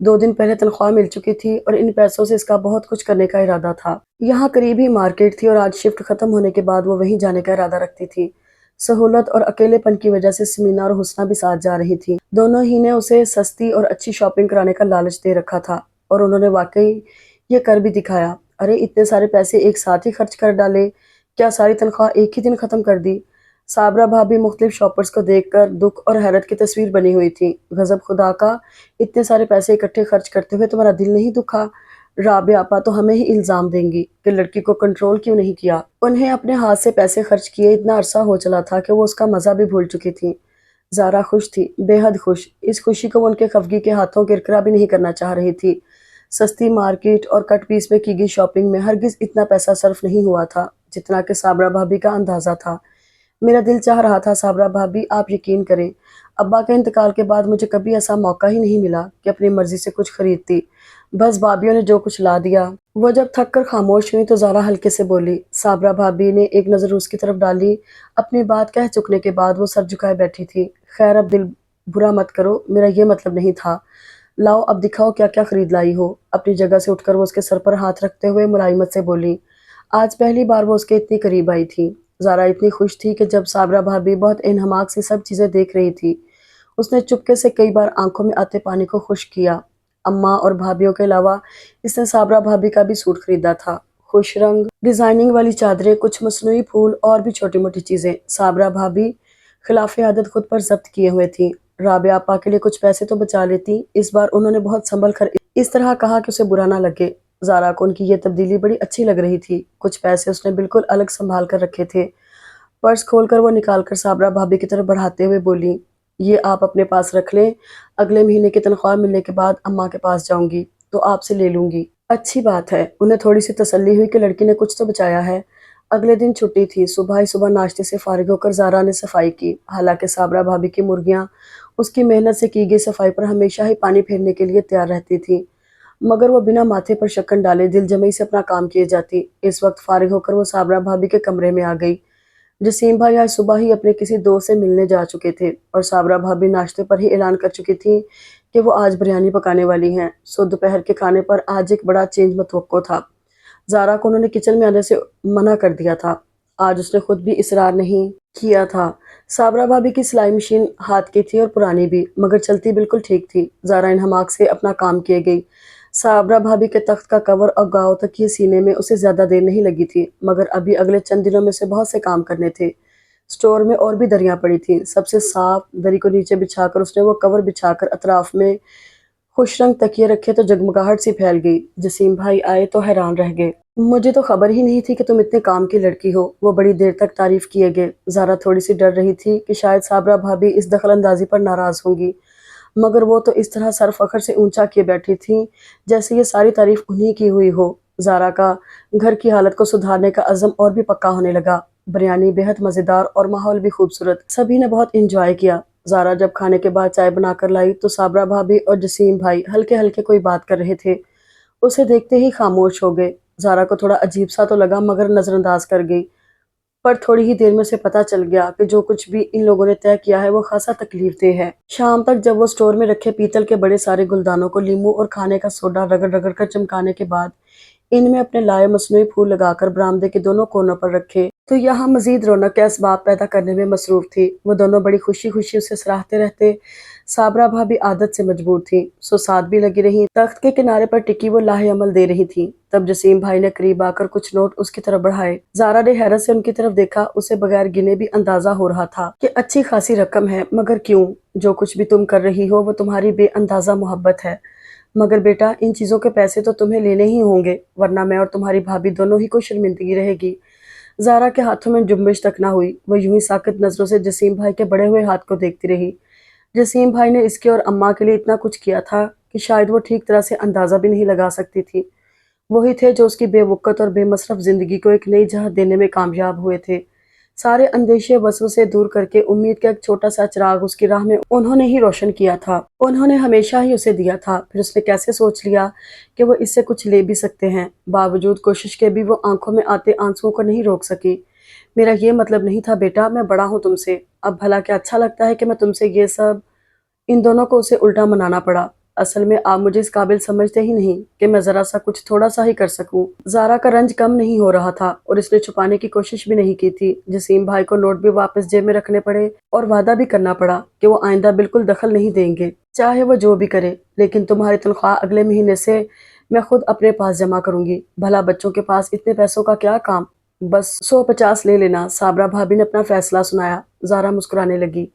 [SPEAKER 1] 2 دن پہلے تنخواہ مل چکی تھی اور ان پیسوں سے اس کا بہت کچھ کرنے کا ارادہ تھا۔ یہاں قریب ہی مارکیٹ تھی اور آج شفٹ ختم ہونے کے بعد وہ وہیں جانے کا ارادہ رکھتی تھی۔ سہولت اور اکیلے پن کی وجہ سے سمینا اور حسنہ بھی ساتھ جا رہی تھی۔ دونوں ہی نے اسے سستی اور اچھی شاپنگ کرانے کا لالچ دے رکھا تھا، اور انہوں نے واقعی یہ کر بھی دکھایا۔ ارے اتنے سارے پیسے ایک ساتھ ہی خرچ کر ڈالے، کیا ساری تنخواہ ایک ہی دن ختم کر دی؟ صابرہ بھابھی مختلف شاپرز کو دیکھ کر دکھ اور حیرت کی تصویر بنی ہوئی تھی۔ غضب خدا کا، اتنے سارے پیسے اکٹھے خرچ کرتے ہوئے تمہارا دل نہیں دکھا؟ رابعہ آپا تو ہمیں ہی الزام دیں گی کہ لڑکی کو کنٹرول کیوں نہیں کیا۔ انہیں اپنے ہاتھ سے پیسے خرچ کیے اتنا عرصہ ہو چلا تھا کہ وہ اس کا مزہ بھی بھول چکی تھی۔ زارا خوش تھی، بے حد خوش۔ اس خوشی کو وہ ان کے خفگی کے ہاتھوں کرکرا بھی نہیں کرنا چاہ رہی تھی۔ سستی مارکیٹ اور کٹ پیس میں کی گئی شاپنگ میں ہرگز اتنا پیسہ صرف نہیں ہوا تھا جتنا کہ صابرہ بھابھی کا اندازہ تھا۔ میرا دل چاہ رہا تھا صابرہ بھابھی، آپ یقین کریں، ابا کے انتقال کے بعد مجھے کبھی ایسا موقع ہی نہیں ملا کہ اپنی مرضی سے کچھ خریدتی، بس بھابھیوں نے جو کچھ لا دیا۔ وہ جب تھک کر خاموش ہوئی تو زارا ہلکے سے بولی۔ صابرہ بھابھی نے ایک نظر اس کی طرف ڈالی۔ اپنی بات کہہ چکنے کے بعد وہ سر جھکائے بیٹھی تھی۔ خیر اب دل برا مت کرو، میرا یہ مطلب نہیں تھا۔ لاؤ اب دکھاؤ کیا کیا خرید لائی ہو۔ اپنی جگہ سے اٹھ کر وہ اس کے سر پر ہاتھ رکھتے ہوئے ملائمت سے بولی۔ آج پہلی بار وہ اس کے اتنی قریب آئی تھی۔ زارا اتنی خوش تھی کہ جب صابرہ بھابھی بہت انہماک سے سب چیزیں دیکھ رہی تھی، اس نے چپکے سے کئی بار آنکھوں میں آتے پانی کو خشک کیا۔ اماں اور بھابھیوں کے علاوہ اس نے صابرہ بھابھی کا بھی سوٹ خریدا تھا، خوش رنگ ڈیزائننگ والی چادریں، کچھ مصنوعی پھول اور بھی چھوٹی موٹی چیزیں۔ صابرہ بھابھی خلاف عادت خود پر ضبط کیے ہوئے تھی۔ رابعہ آپا کے لیے کچھ پیسے تو بچا لیتی، اس بار انہوں نے بہت سنبھل کر اس طرح کہا کہ اسے برا نہ لگے۔ زارا کو ان کی یہ تبدیلی بڑی اچھی لگ رہی تھی۔ کچھ پیسے اس نے بالکل الگ سنبھال کر رکھے تھے۔ پرس کھول کر وہ نکال کر صابرہ بھابھی کی طرف بڑھاتے ہوئے بولی، یہ آپ اپنے پاس رکھ لیں، اگلے مہینے کی تنخواہ ملنے کے بعد اماں کے پاس جاؤں گی تو آپ سے لے لوں گی۔ اچھی بات ہے، انہیں تھوڑی سی تسلی ہوئی کہ لڑکی نے کچھ تو بچایا ہے۔ اگلے دن چھٹی تھی۔ صبح ہی صبح ناشتے سے فارغ ہو کر زارا نے صفائی کی۔ حالانکہ صابرہ بھابھی کی مرغیاں اس کی محنت سے کی گئی صفائی پر ہمیشہ ہی پانی پھیرنے کے لیے تیار رہتی تھی، مگر وہ بنا ماتھے پر شکن ڈالے دل جمعی سے اپنا کام کیے جاتی۔ اس وقت فارغ ہو کر وہ صابرہ بھابھی کے کمرے میں آ گئی۔ جسیم بھائی آج صبح ہی اپنے کسی دوست سے ملنے جا چکے تھے اور صابرہ بھابھی ناشتے پر ہی اعلان کر چکی تھی کہ وہ آج بریانی پکانے والی ہیں، سو دوپہر کے کھانے پر آج ایک بڑا چینج متوقع تھا۔ زارا کو انہوں نے کچن میں آنے سے منع کر دیا تھا۔ آج اس نے خود بھی اصرار نہیں کیا تھا۔ صابرہ بھابھی کی سلائی مشین ہاتھ کی تھی اور پرانی بھی، مگر چلتی بالکل ٹھیک تھی۔ زارا انہماک سے اپنا کام کیے گئی۔ صابرہ بھابھی کے تخت کا کور اور گاؤں تک یہ سینے میں اسے زیادہ دیر نہیں لگی تھی، مگر ابھی اگلے چند دنوں میں سے بہت سے کام کرنے تھے۔ اسٹور میں اور بھی دریاں پڑی تھیں۔ سب سے صاف دری کو نیچے بچھا کر اس نے وہ کور بچھا کر اطراف میں خوش رنگ تکیے رکھے تو جگمگاہٹ سی پھیل گئی۔ جسیم بھائی آئے تو حیران رہ گئے۔ مجھے تو خبر ہی نہیں تھی کہ تم اتنے کام کی لڑکی ہو، وہ بڑی دیر تک تعریف کیے گئے۔ زارا تھوڑی سی ڈر رہی تھی کہ شاید صابرہ بھابھی اس دخل اندازی پر ناراض ہوں گی، مگر وہ تو اس طرح سر فخر سے اونچا کیے بیٹھی تھیں جیسے یہ ساری تعریف انہی کی ہوئی ہو۔ زارا کا گھر کی حالت کو سدھارنے کا عزم اور بھی پکا ہونے لگا۔ بریانی بےحد مزیدار اور ماحول بھی خوبصورت، سبھی نے بہت انجوائے کیا۔ زارا جب کھانے کے بعد چائے بنا کر لائی تو صابرہ بھابھی اور جسیم بھائی ہلکے ہلکے کوئی بات کر رہے تھے، اسے دیکھتے ہی خاموش ہو گئے۔ زارا کو تھوڑا عجیب سا تو لگا مگر نظر انداز کر گئی، پر تھوڑی ہی دیر میں اسے پتہ چل گیا کہ جو کچھ بھی ان لوگوں نے طے کیا ہے وہ خاصا تکلیف دہ ہے۔ شام تک جب وہ اسٹور میں رکھے پیتل کے بڑے سارے گلدانوں کو لیموں اور کھانے کا سوڈا رگڑ رگڑ کر چمکانے کے بعد ان میں اپنے لائے مصنوعی پھول لگا کر برآمدے کے دونوں کونوں پر رکھے تو یہاں مزید رونق کے اسباب پیدا کرنے میں مصروف تھی۔ وہ دونوں بڑی خوشی خوشی اسے سراہتے رہتے۔ صابرہ بھابھی عادت سے مجبور تھی، سو ساتھ بھی لگی رہیں۔ تخت کے کنارے پر ٹکی وہ لاہ عمل دے رہی تھی۔ تب جسیم بھائی نے قریب آ کر کچھ نوٹ اس کی طرف بڑھائے۔ زارا نے حیرت سے ان کی طرف دیکھا، اسے بغیر گنے بھی اندازہ ہو رہا تھا کہ اچھی خاصی رقم ہے، مگر کیوں؟ جو کچھ بھی تم کر رہی ہو وہ تمہاری بے اندازہ محبت ہے، مگر بیٹا ان چیزوں کے پیسے تو تمہیں لینے ہی ہوں گے، ورنہ میں اور تمہاری بھابھی دونوں ہی کو شرمندگی رہے گی۔ زارا کے ہاتھوں میں جنبش تک نہ ہوئی، وہ یوں ہی ساکت نظروں سے جسیم بھائی کے بڑے ہوئے ہاتھ کو دیکھتی رہی۔ جسیم بھائی نے اس کے اور اماں کے لیے اتنا کچھ کیا تھا کہ شاید وہ ٹھیک طرح سے اندازہ بھی نہیں لگا سکتی تھی۔ وہی تھے جو اس کی بے وقت اور بے مصرف زندگی کو ایک نئی جہت دینے میں کامیاب ہوئے تھے۔ سارے اندیشے وسوسے دور کر کے امید کا ایک چھوٹا سا چراغ اس کی راہ میں انہوں نے ہی روشن کیا تھا، انہوں نے ہمیشہ ہی اسے دیا تھا۔ پھر اس نے کیسے سوچ لیا کہ وہ اس سے کچھ لے بھی سکتے ہیں؟ باوجود کوشش کے بھی وہ آنکھوں میں آتے آنسوؤں کو نہیں روک سکی۔ میرا یہ مطلب نہیں تھا بیٹا، میں بڑا ہوں تم سے، اب بھلا کیا اچھا لگتا ہے کہ میں تم سے یہ سب؟ ان دونوں کو اسے الٹا منانا پڑا۔ اصل میں آپ مجھے اس قابل سمجھتے ہی نہیں کہ میں ذرا سا کچھ تھوڑا سا ہی کر سکوں۔ زارا کا رنج کم نہیں ہو رہا تھا اور اس نے چھپانے کی کوشش بھی نہیں کی تھی۔ جسیم بھائی کو نوٹ بھی واپس جیب میں رکھنے پڑے اور وعدہ بھی کرنا پڑا کہ وہ آئندہ بالکل دخل نہیں دیں گے، چاہے وہ جو بھی کرے، لیکن تمہاری تنخواہ اگلے مہینے سے میں خود اپنے پاس جمع کروں گی۔ بھلا بچوں کے پاس اتنے پیسوں کا کیا کام؟ بس 150 لے لینا، صابرہ بھابی نے اپنا فیصلہ سنایا۔ زارا مسکرانے لگی۔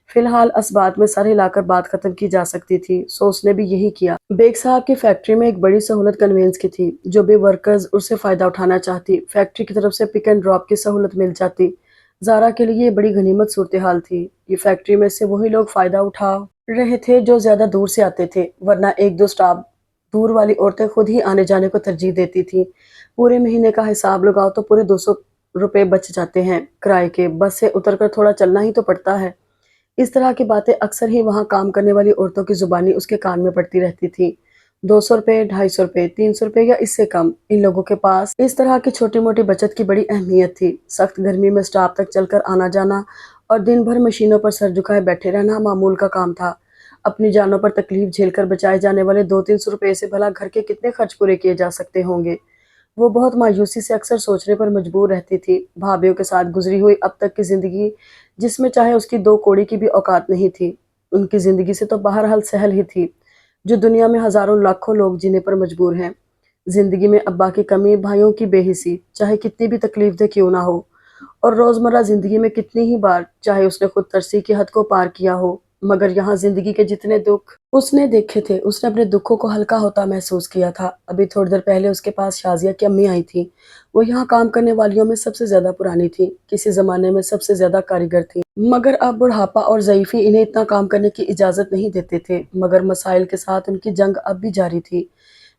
[SPEAKER 1] فی الحال اس بات میں سر ہلا کر بات ختم کی جا سکتی تھی، سو اس نے بھی یہی کیا۔ بیگ صاحب کی فیکٹری میں ایک بڑی سہولت کنوینس کی تھی، جو بھی ورکرز اس سے فائدہ اٹھانا چاہتی، فیکٹری کی طرف سے پک اینڈ ڈراپ کی سہولت مل جاتی۔ زارا کے لیے یہ بڑی غنیمت صورتحال تھی۔ یہ فیکٹری میں سے وہی لوگ فائدہ اٹھا رہے تھے جو زیادہ دور سے آتے تھے، ورنہ ایک دو سٹاپ دور والی عورتیں خود ہی آنے جانے کو ترجیح دیتی تھیں۔ پورے مہینے کا حساب لگاؤ تو پورے 200 روپے بچ جاتے ہیں کرائے کے، بس سے اتر کر تھوڑا چلنا ہی تو پڑتا ہے۔ اس طرح کی باتیں اکثر ہی وہاں کام کرنے والی عورتوں کی زبانی اس کے کان میں پڑتی رہتی تھی۔ 200 روپے، 250 روپے، 300 روپے یا اس سے کم، ان لوگوں کے پاس اس طرح کی چھوٹی موٹی بچت کی بڑی اہمیت تھی۔ سخت گرمی میں سٹاپ تک چل کر آنا جانا اور دن بھر مشینوں پر سر جھکائے بیٹھے رہنا معمول کا کام تھا۔ اپنی جانوں پر تکلیف جھیل کر بچائے جانے والے 200-300 روپے سے بھلا گھر کے کتنے خرچ پورے کیے جا سکتے ہوں گے؟ وہ بہت مایوسی سے اکثر سوچنے پر مجبور رہتی تھی۔ بھابھیوں کے ساتھ گزری ہوئی اب تک کی زندگی، جس میں چاہے اس کی 2 کوڑی کی بھی اوقات نہیں تھی، ان کی زندگی سے تو بہرحال سہل ہی تھی، جو دنیا میں ہزاروں لاکھوں لوگ جینے پر مجبور ہیں۔ زندگی میں ابا کی کمی، بھائیوں کی بے حسی، چاہے کتنی بھی تکلیف دہ کیوں نہ ہو، اور روزمرہ زندگی میں کتنی ہی بار چاہے اس نے خود ترسی کی حد کو پار کیا ہو، مگر یہاں زندگی کے جتنے دکھ اس نے دیکھے تھے، اس نے اپنے دکھوں کو ہلکا ہوتا محسوس کیا تھا۔ ابھی تھوڑی دیر پہلے اس کے پاس شازیہ کی امی آئی تھی۔ وہ یہاں کام کرنے والیوں میں سب سے زیادہ پرانی تھی، کسی زمانے میں سب سے زیادہ کاریگر تھی، مگر اب بڑھاپا اور ضعیفی انہیں اتنا کام کرنے کی اجازت نہیں دیتے تھے، مگر مسائل کے ساتھ ان کی جنگ اب بھی جاری تھی۔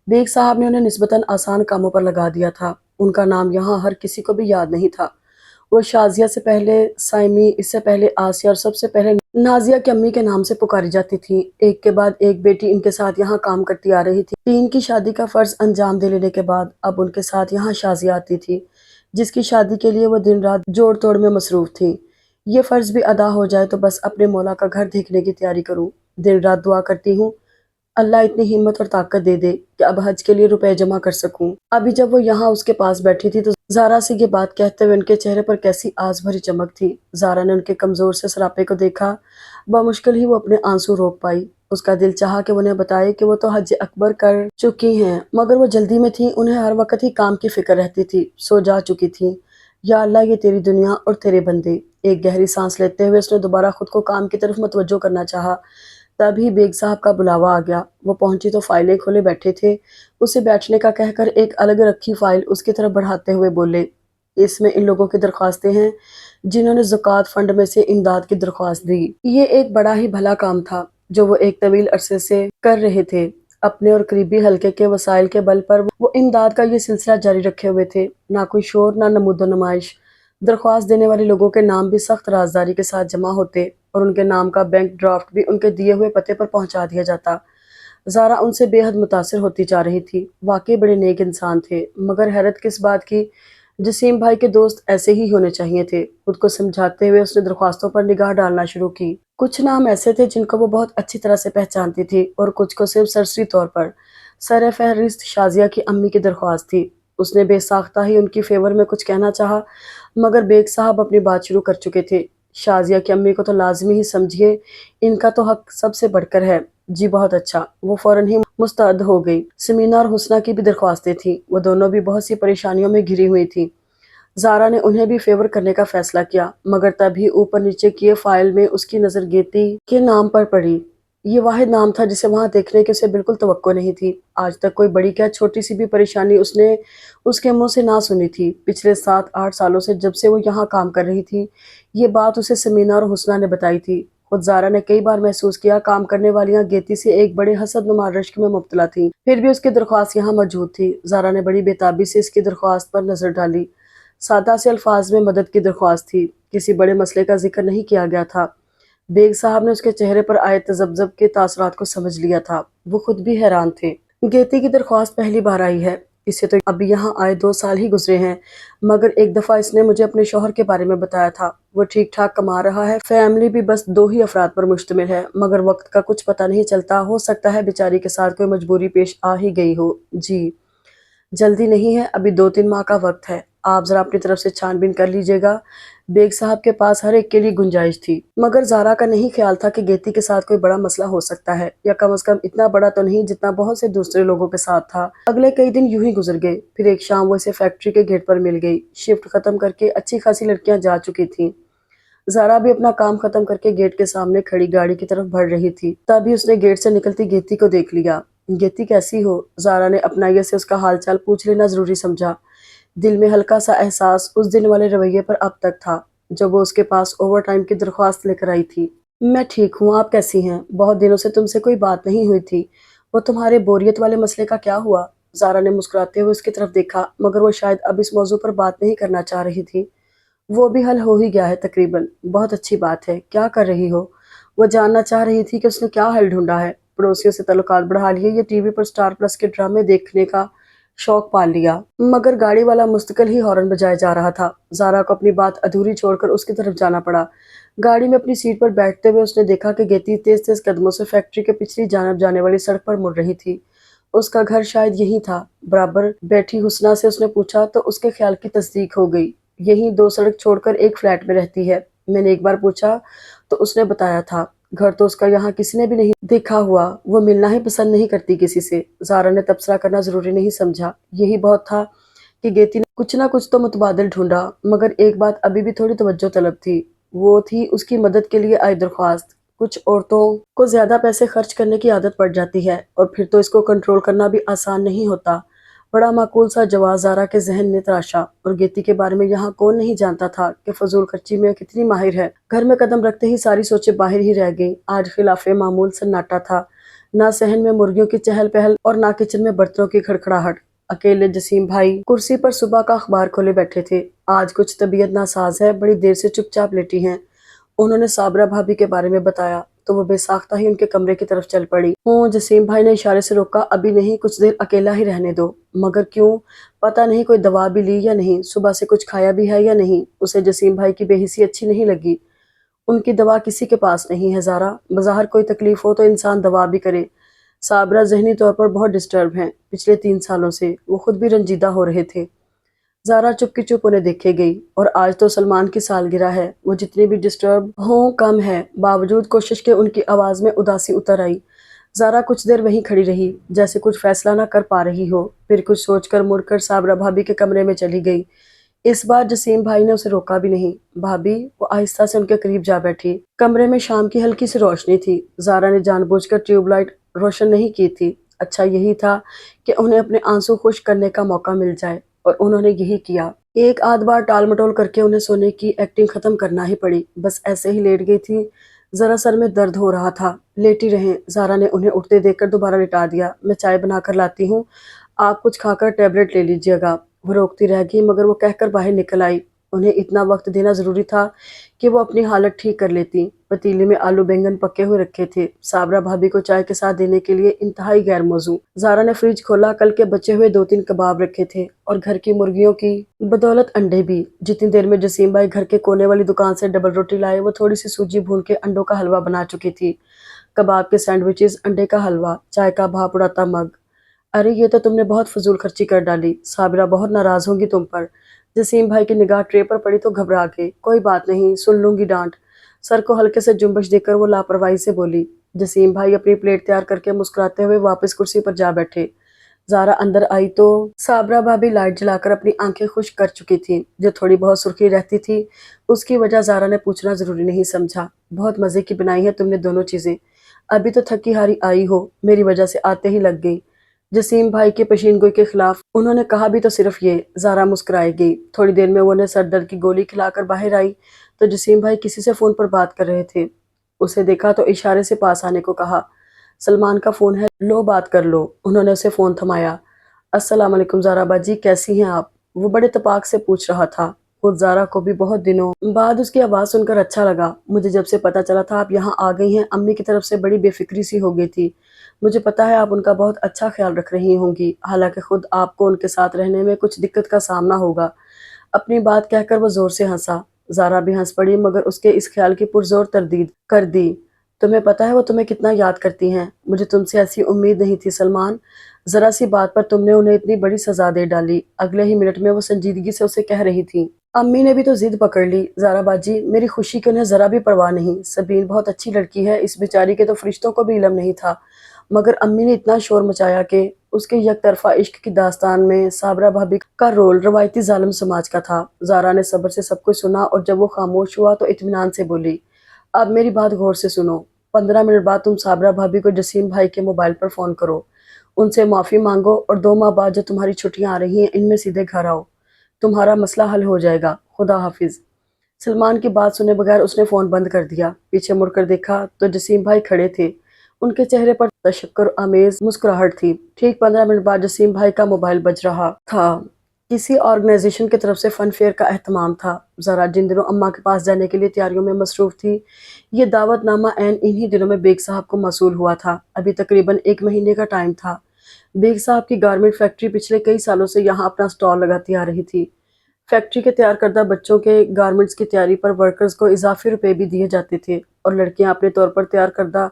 [SPEAKER 1] بیگ صاحب نے انہیں نسبتاً آسان کاموں پر لگا دیا تھا۔ ان کا نام یہاں ہر کسی کو بھی یاد نہیں تھا۔ وہ شازیہ سے پہلے سائمی، اس سے پہلے آسیہ اور سب سے پہلے نازیہ کی امی کے نام سے پکاری جاتی تھی۔ ایک کے بعد ایک بیٹی ان کے ساتھ یہاں کام کرتی آ رہی تھی۔ 3 کی شادی کا فرض انجام دے لینے کے بعد اب ان کے ساتھ یہاں شازیہ آتی تھی، جس کی شادی کے لیے وہ دن رات جوڑ توڑ میں مصروف تھی۔ یہ فرض بھی ادا ہو جائے تو بس اپنے مولا کا گھر دیکھنے کی تیاری کروں۔ دن رات دعا کرتی ہوں اللہ اتنی ہمت اور طاقت دے دے کہ اب حج کے لیے روپے جمع کر سکوں۔ ابھی جب وہ یہاں اس کے پاس بیٹھی تھی تو زارا سے یہ بات کہتے ہوئے ان کے چہرے پر کیسی آس بھری چمک تھی۔ زارا نے ان کے کمزور سے سراپے کو دیکھا۔ بمشکل ہی وہ اپنے آنسو روک پائی۔ اس کا دل چاہا کہ وہ انہیں بتائے کہ وہ تو حج اکبر کر چکی ہیں، مگر وہ جلدی میں تھی، انہیں ہر وقت ہی کام کی فکر رہتی تھی، سو جا چکی تھی۔ یا اللہ، یہ تیری دنیا اور تیرے بندے۔ ایک گہری سانس لیتے ہوئے اس نے دوبارہ خود کو کام کی طرف متوجہ کرنا چاہا۔ تبھی بیگ صاحب کا بلاوا آ گیا۔ وہ پہنچی تو فائلیں کھولے بیٹھے تھے۔ اسے بیٹھنے کا کہہ کر ایک الگ رکھی فائل اس کی طرف بڑھاتے ہوئے بولے، اس میں ان لوگوں کی درخواستیں ہیں جنہوں نے زکوٰۃ فنڈ میں سے امداد کی درخواست دی۔ یہ ایک بڑا ہی بھلا کام تھا جو وہ ایک طویل عرصے سے کر رہے تھے۔ اپنے اور قریبی حلقے کے وسائل کے بل پر وہ امداد کا یہ سلسلہ جاری رکھے ہوئے تھے۔ نہ کوئی شور، نہ نمود و نمائش۔ درخواست دینے والے لوگوں کے نام بھی سخت رازداری کے ساتھ جمع ہوتے اور ان کے نام کا بینک ڈرافٹ بھی ان کے دیے ہوئے پتے پر پہنچا دیا جاتا۔ زارا ان سے بے حد متاثر ہوتی جا رہی تھی۔ واقعی بڑے نیک انسان تھے، مگر حیرت کس بات کی، جسیم بھائی کے دوست ایسے ہی ہونے چاہیے تھے۔ خود کو سمجھاتے ہوئے اس نے درخواستوں پر نگاہ ڈالنا شروع کی۔ کچھ نام ایسے تھے جن کو وہ بہت اچھی طرح سے پہچانتی تھی اور کچھ کو صرف سرسری طور پر۔ سر فہرست شازیہ کی امی کی درخواست تھی۔ اس نے بے ساختہ ہی ان کی فیور میں کچھ کہنا چاہا، مگر بیگ صاحب اپنی بات شروع کر چکے تھے۔ شازیہ کی امی کو تو لازمی ہی سمجھیے، ان کا تو حق سب سے بڑھ کر ہے۔ جی بہت اچھا۔ وہ فوراً ہی مستعد ہو گئی۔ سمینا اور حسنہ کی بھی درخواستیں تھیں، وہ دونوں بھی بہت سی پریشانیوں میں گھری ہوئی تھیں۔ زارا نے انہیں بھی فیور کرنے کا فیصلہ کیا، مگر تبھی اوپر نیچے کیے فائل میں اس کی نظر گیتی کے نام پر پڑی۔ یہ واحد نام تھا جسے وہاں دیکھنے کی اسے بالکل توقع نہیں تھی۔ آج تک کوئی بڑی کیا چھوٹی سی بھی پریشانی اس نے اس کے منہ سے نہ سنی تھی۔ پچھلے 7-8 سالوں سے جب سے وہ یہاں کام کر رہی تھی، یہ بات اسے سمینا اور حسنہ نے بتائی تھی۔ خود زارا نے کئی بار محسوس کیا کام کرنے والیاں گیتی سے ایک بڑے حسد نما رشک میں مبتلا تھیں، پھر بھی اس کی درخواست یہاں موجود تھی۔ زارا نے بڑی بےتابی سے اس کی درخواست پر نظر ڈالی۔ سادہ سے الفاظ میں مدد کی درخواست تھی، کسی بڑے مسئلے کا ذکر نہیں کیا گیا تھا۔ بیگ صاحب نے اس کے چہرے پر آئے تذبذب کے تاثرات کو سمجھ لیا تھا۔ وہ خود بھی حیران تھے۔ گیتی کی درخواست پہلی بار آئی ہے، اسے تو ابھی یہاں آئے 2 سال ہی گزرے ہیں، مگر ایک دفعہ اس نے مجھے اپنے شوہر کے بارے میں بتایا تھا۔ وہ ٹھیک ٹھاک کما رہا ہے، فیملی بھی بس 2 ہی افراد پر مشتمل ہے، مگر وقت کا کچھ پتہ نہیں چلتا، ہو سکتا ہے بیچاری کے ساتھ کوئی مجبوری پیش آ ہی گئی ہو۔ جی جلدی نہیں ہے، ابھی 2-3 ماہ کا وقت ہے۔ آپ ذرا اپنی طرف سے چھان بین کر لیجئے گا۔ بیگ صاحب کے پاس ہر ایک کے لیے گنجائش تھی، مگر زارا کا نہیں خیال تھا کہ گیتی کے ساتھ کوئی بڑا مسئلہ ہو سکتا ہے، یا کم از کم اتنا بڑا تو نہیں جتنا بہت سے دوسرے لوگوں کے ساتھ تھا۔ اگلے کئی دن یوں ہی گزر گئے، پھر ایک شام وہ اسے فیکٹری کے گیٹ پر مل گئی۔ شفٹ ختم کر کے اچھی خاصی لڑکیاں جا چکی تھیں۔ زارا بھی اپنا کام ختم کر کے گیٹ کے سامنے کھڑی گاڑی کی طرف بڑھ رہی تھی، تبھی اس نے گیٹ سے نکلتی گیتی کو دیکھ لیا۔ گیتی کیسی ہو؟ زارا نے اپنائیت سے اس کا حال چال پوچھ لینا ضروری سمجھا۔ دل میں ہلکا سا احساس اس دن والے رویے پر اب تک تھا جب وہ اس کے پاس اوور ٹائم کی درخواست لے کر آئی تھی۔ میں ٹھیک ہوں، آپ کیسی ہیں؟ بہت دنوں سے تم سے کوئی بات نہیں ہوئی تھی۔ وہ تمہارے بوریت والے مسئلے کا کیا ہوا؟ زارا نے مسکراتے ہوئے اس کی طرف دیکھا، مگر وہ شاید اب اس موضوع پر بات نہیں کرنا چاہ رہی تھی۔ وہ بھی حل ہو ہی گیا ہے تقریباً۔ بہت اچھی بات ہے، کیا کر رہی ہو؟ وہ جاننا چاہ رہی تھی کہ اس نے کیا حل ڈھونڈا ہے۔ پڑوسیوں سے تعلقات بڑھا لیے یا ٹی وی پر سٹار پلس کے ڈرامے دیکھنے کا شوق پال لیا؟ مگر گاڑی والا مستقل ہی ہارن بجائے جا رہا تھا۔ زارا کو اپنی بات ادھوری چھوڑ کر اس کی طرف جانا پڑا۔ گاڑی میں اپنی سیٹ پر بیٹھتے ہوئے اس نے دیکھا کہ گیتی تیز تیز قدموں سے فیکٹری کے پچھلی جانب جانے والی سڑک پر مڑ رہی تھی۔ اس کا گھر شاید یہی تھا۔ برابر بیٹھی حسنہ سے اس نے پوچھا تو اس کے خیال کی تصدیق ہو گئی۔ یہیں 2 سڑک چھوڑ کر ایک فلیٹ میں رہتی ہے۔ میں نے ایک بار پوچھا تو اس نے بتایا تھا۔ گھر تو اس کا یہاں کسی نے بھی نہیں دیکھا ہوا، وہ ملنا ہی پسند نہیں کرتی کسی سے۔ زارا نے تبصرہ کرنا ضروری نہیں سمجھا۔ یہی بہت تھا کہ گیتی نے کچھ نہ کچھ تو متبادل ڈھونڈا، مگر ایک بات ابھی بھی تھوڑی توجہ طلب تھی۔ وہ تھی اس کی مدد کے لیے آئی درخواست۔ کچھ عورتوں کو زیادہ پیسے خرچ کرنے کی عادت پڑ جاتی ہے، اور پھر تو اس کو کنٹرول کرنا بھی آسان نہیں ہوتا۔ بڑا معقول سا جواز زارا کے ذہن نے تراشا، اور گیتی کے بارے میں یہاں کون نہیں جانتا تھا کہ فضول خرچی میں کتنی ماہر ہے۔ گھر میں قدم رکھتے ہی ساری سوچیں باہر ہی رہ گئیں۔ آج خلاف معمول سناٹا تھا، نہ صحن میں مرغیوں کی چہل پہل اور نہ کچن میں برتنوں کی کھڑکھڑاہٹ۔ اکیلے جسیم بھائی کرسی پر صبح کا اخبار کھولے بیٹھے تھے۔ آج کچھ طبیعت ناساز ہے، بڑی دیر سے چپ چاپ لیٹی ہیں۔ انہوں نے صابرہ بھابی کے بارے میں بتایا تو وہ بے ساختہ ہی ان کے کمرے کی طرف چل پڑی۔ جسیم بھائی نے اشارے سے روکا، ابھی نہیں، کچھ دیر اکیلا ہی رہنے دو۔ مگر کیوں؟ پتہ نہیں کوئی دوا بھی لی یا نہیں، صبح سے کچھ کھایا بھی ہے یا نہیں۔ اسے جسیم بھائی کی بے حسی اچھی نہیں لگی۔ ان کی دوا کسی کے پاس نہیں ہے زارا، بظاہر کوئی تکلیف ہو تو انسان دوا بھی کرے۔ صابرہ ذہنی طور پر بہت ڈسٹرب ہیں، پچھلے 3 سالوں سے وہ خود بھی رنجیدہ ہو رہے تھے۔ زارا چپ کی چپ انہیں دیکھے گئی، اور آج تو سلمان کی سالگرہ ہے، وہ جتنی بھی ڈسٹرب ہوں کم ہے۔ باوجود کوشش کے ان کی آواز میں اداسی اتر آئی۔ زارا کچھ دیر وہیں کھڑی رہی، جیسے کچھ فیصلہ نہ کر پا رہی ہو، پھر کچھ سوچ کر مڑ کر صابرہ بھابی کے کمرے میں چلی گئی۔ اس بار جسیم بھائی نے اسے روکا بھی نہیں۔ بھابی، وہ آہستہ سے ان کے قریب جا بیٹھی۔ کمرے میں شام کی ہلکی سی روشنی تھی۔ زارا نے جان بوجھ کر ٹیوب لائٹ روشن نہیں کی تھی۔ اچھا یہی تھا کہ انہیں اپنے آنسو خشک کرنے کا موقع مل جائے، اور انہوں نے یہی کیا۔ ایک آدھ بار ٹال مٹول کر کے انہیں سونے کی ایکٹنگ ختم کرنا ہی پڑی، بس ایسے ہی لیٹ گئی تھی۔ ذرا سر میں درد ہو رہا تھا۔ لیٹی رہیں۔ زارا نے انہیں اٹھتے دیکھ کر دوبارہ لٹا دیا۔ میں چائے بنا کر لاتی ہوں، آپ کچھ کھا کر ٹیبلٹ لے لیجیے گا۔ وہ روکتی رہ گئی، مگر وہ کہہ کر باہر نکل آئی۔ انہیں اتنا وقت دینا ضروری تھا کہ وہ اپنی حالت ٹھیک کر لیتی۔ پتیلے میں آلو بینگن پکے ہوئے رکھے تھے، صابرہ بھابی کو چائے کے ساتھ دینے کے لیے انتہائی غیر موزوں۔ زارا نے فریج کھولا، کل کے بچے ہوئے 2-3 کباب رکھے تھے، اور گھر کی مرغیوں کی بدولت انڈے بھی۔ جتنی دیر میں جسیم بھائی گھر کے کونے والی دکان سے ڈبل روٹی لائے، وہ تھوڑی سی سوجی بھون کے انڈوں کا حلوہ بنا چکی تھی۔ کباب کے سینڈوچز، انڈے کا حلوہ، چائے کا بھاپ اڑاتا مگ۔ ارے یہ تو تم نے بہت فضول خرچی کر ڈالی، صابرہ بہت ناراض ہوں گی تم پر۔ جسیم بھائی کی نگاہ ٹرے پر پڑی تو گھبرا گئے۔ کوئی بات نہیں، سن لوں گی ڈانٹ۔ سر کو ہلکے سے جنبش دے کر وہ لاپرواہی سے بولی۔ جسیم بھائی اپنی پلیٹ تیار کر کے مسکراتے ہوئے واپس کرسی پر جا بیٹھے۔ زارا اندر آئی تو صابرہ بھابی لائٹ جلا کر اپنی آنکھیں خشک کر چکی تھیں۔ جو تھوڑی بہت سرخی رہتی تھی، اس کی وجہ زارا نے پوچھنا ضروری نہیں سمجھا۔ بہت مزے کی بنائی ہے تم نے دونوں چیزیں۔ ابھی تو تھکی ہاری آئی ہو، میری وجہ سے آتے ہی لگ گئی۔ جسیم بھائی کی پیشین گوئی کے خلاف انہوں نے کہا بھی تو صرف یہ۔ زارا مسکرائے گئی۔ تھوڑی دیر میں وہ انہیں سر درد کی گولی کھلا کر باہر آئی تو جسیم بھائی کسی سے فون پر بات کر رہے تھے۔ اسے دیکھا تو اشارے سے پاس آنے کو کہا۔ سلمان کا فون ہے، لو بات کر لو۔ انہوں نے اسے فون تھمایا۔ السلام علیکم زارا باجی، کیسی ہیں آپ؟ وہ بڑے اتفاق سے پوچھ رہا تھا۔ خود زارا کو بھی بہت دنوں بعد اس کی آواز سن کر اچھا لگا۔ مجھے جب سے پتا چلا تھا آپ یہاں آ گئی ہیں، امی کی طرف سے بڑی بے فکری سی ہو گئی تھی۔ مجھے پتا ہے آپ ان کا بہت اچھا خیال رکھ رہی ہوں گی، حالانکہ خود آپ کو ان کے ساتھ رہنے میں کچھ دقت کا سامنا ہوگا۔ اپنی بات کہہ کر وہ زور سے ہنسا۔ زارا بھی ہنس پڑی، مگر اس کے اس خیال کی پرزور تردید کر دی۔ تمہیں پتہ ہے وہ تمہیں کتنا یاد کرتی ہیں؟ مجھے تم سے ایسی امید نہیں تھی سلمان۔ ذرا سی بات پر تم نے انہیں اتنی بڑی سزا دے ڈالی۔ اگلے ہی منٹ میں وہ سنجیدگی سے اسے کہہ رہی تھی، امی نے بھی تو ضد پکڑ لی۔ زارا باجی، میری خوشی کی انہیں ذرا بھی پرواہ نہیں۔ سبین بہت اچھی لڑکی ہے، اس بیچاری کے تو فرشتوں کو بھی علم نہیں تھا، مگر امی نے اتنا شور مچایا کہ اس کے یک طرفہ عشق کی داستان میں صابرہ بھابی کا رول روایتی ظالم سماج کا تھا۔ زارا نے صبر سے سب کچھ سنا اور جب وہ خاموش ہوا تو اطمینان سے بولی، اب میری بات غور سے سنو۔ 15 منٹ بعد تم صابرہ بھابی کو جسیم بھائی کے موبائل پر فون کرو، ان سے معافی مانگو اور 2 ماہ بعد جو تمہاری چھٹیاں آ رہی ہیں ان میں سیدھے گھر آؤ۔ تمہارا مسئلہ حل ہو جائے گا۔ خدا حافظ۔ سلمان کی بات سنے بغیر اس نے فون بند کر دیا۔ پیچھے مڑ کر دیکھا تو جسیم بھائی کھڑے تھے۔ ان کے چہرے پر تشکر آمیز مسکراہٹ تھی۔ ٹھیک 15 منٹ بعد جسیم بھائی کا موبائل بج رہا تھا۔ کسی آرگنائزیشن کی طرف سے فن فیئر کا اہتمام تھا۔ ذرا جن دنوں اماں کے پاس جانے کے لیے تیاریوں میں مصروف تھی، یہ دعوت نامہ عین انہی دنوں میں بیگ صاحب کو موصول ہوا تھا۔ ابھی تقریباً 1 مہینے کا ٹائم تھا۔ بیگ صاحب کی گارمنٹ فیکٹری پچھلے کئی سالوں سے یہاں اپنا سٹال لگاتی آ رہی تھی۔ فیکٹری کے تیار کردہ بچوں کے گارمنٹس کی تیاری پر ورکرز کو اضافی روپے بھی دیے جاتے تھے اور لڑکیاں اپنے طور پر تیار کردہ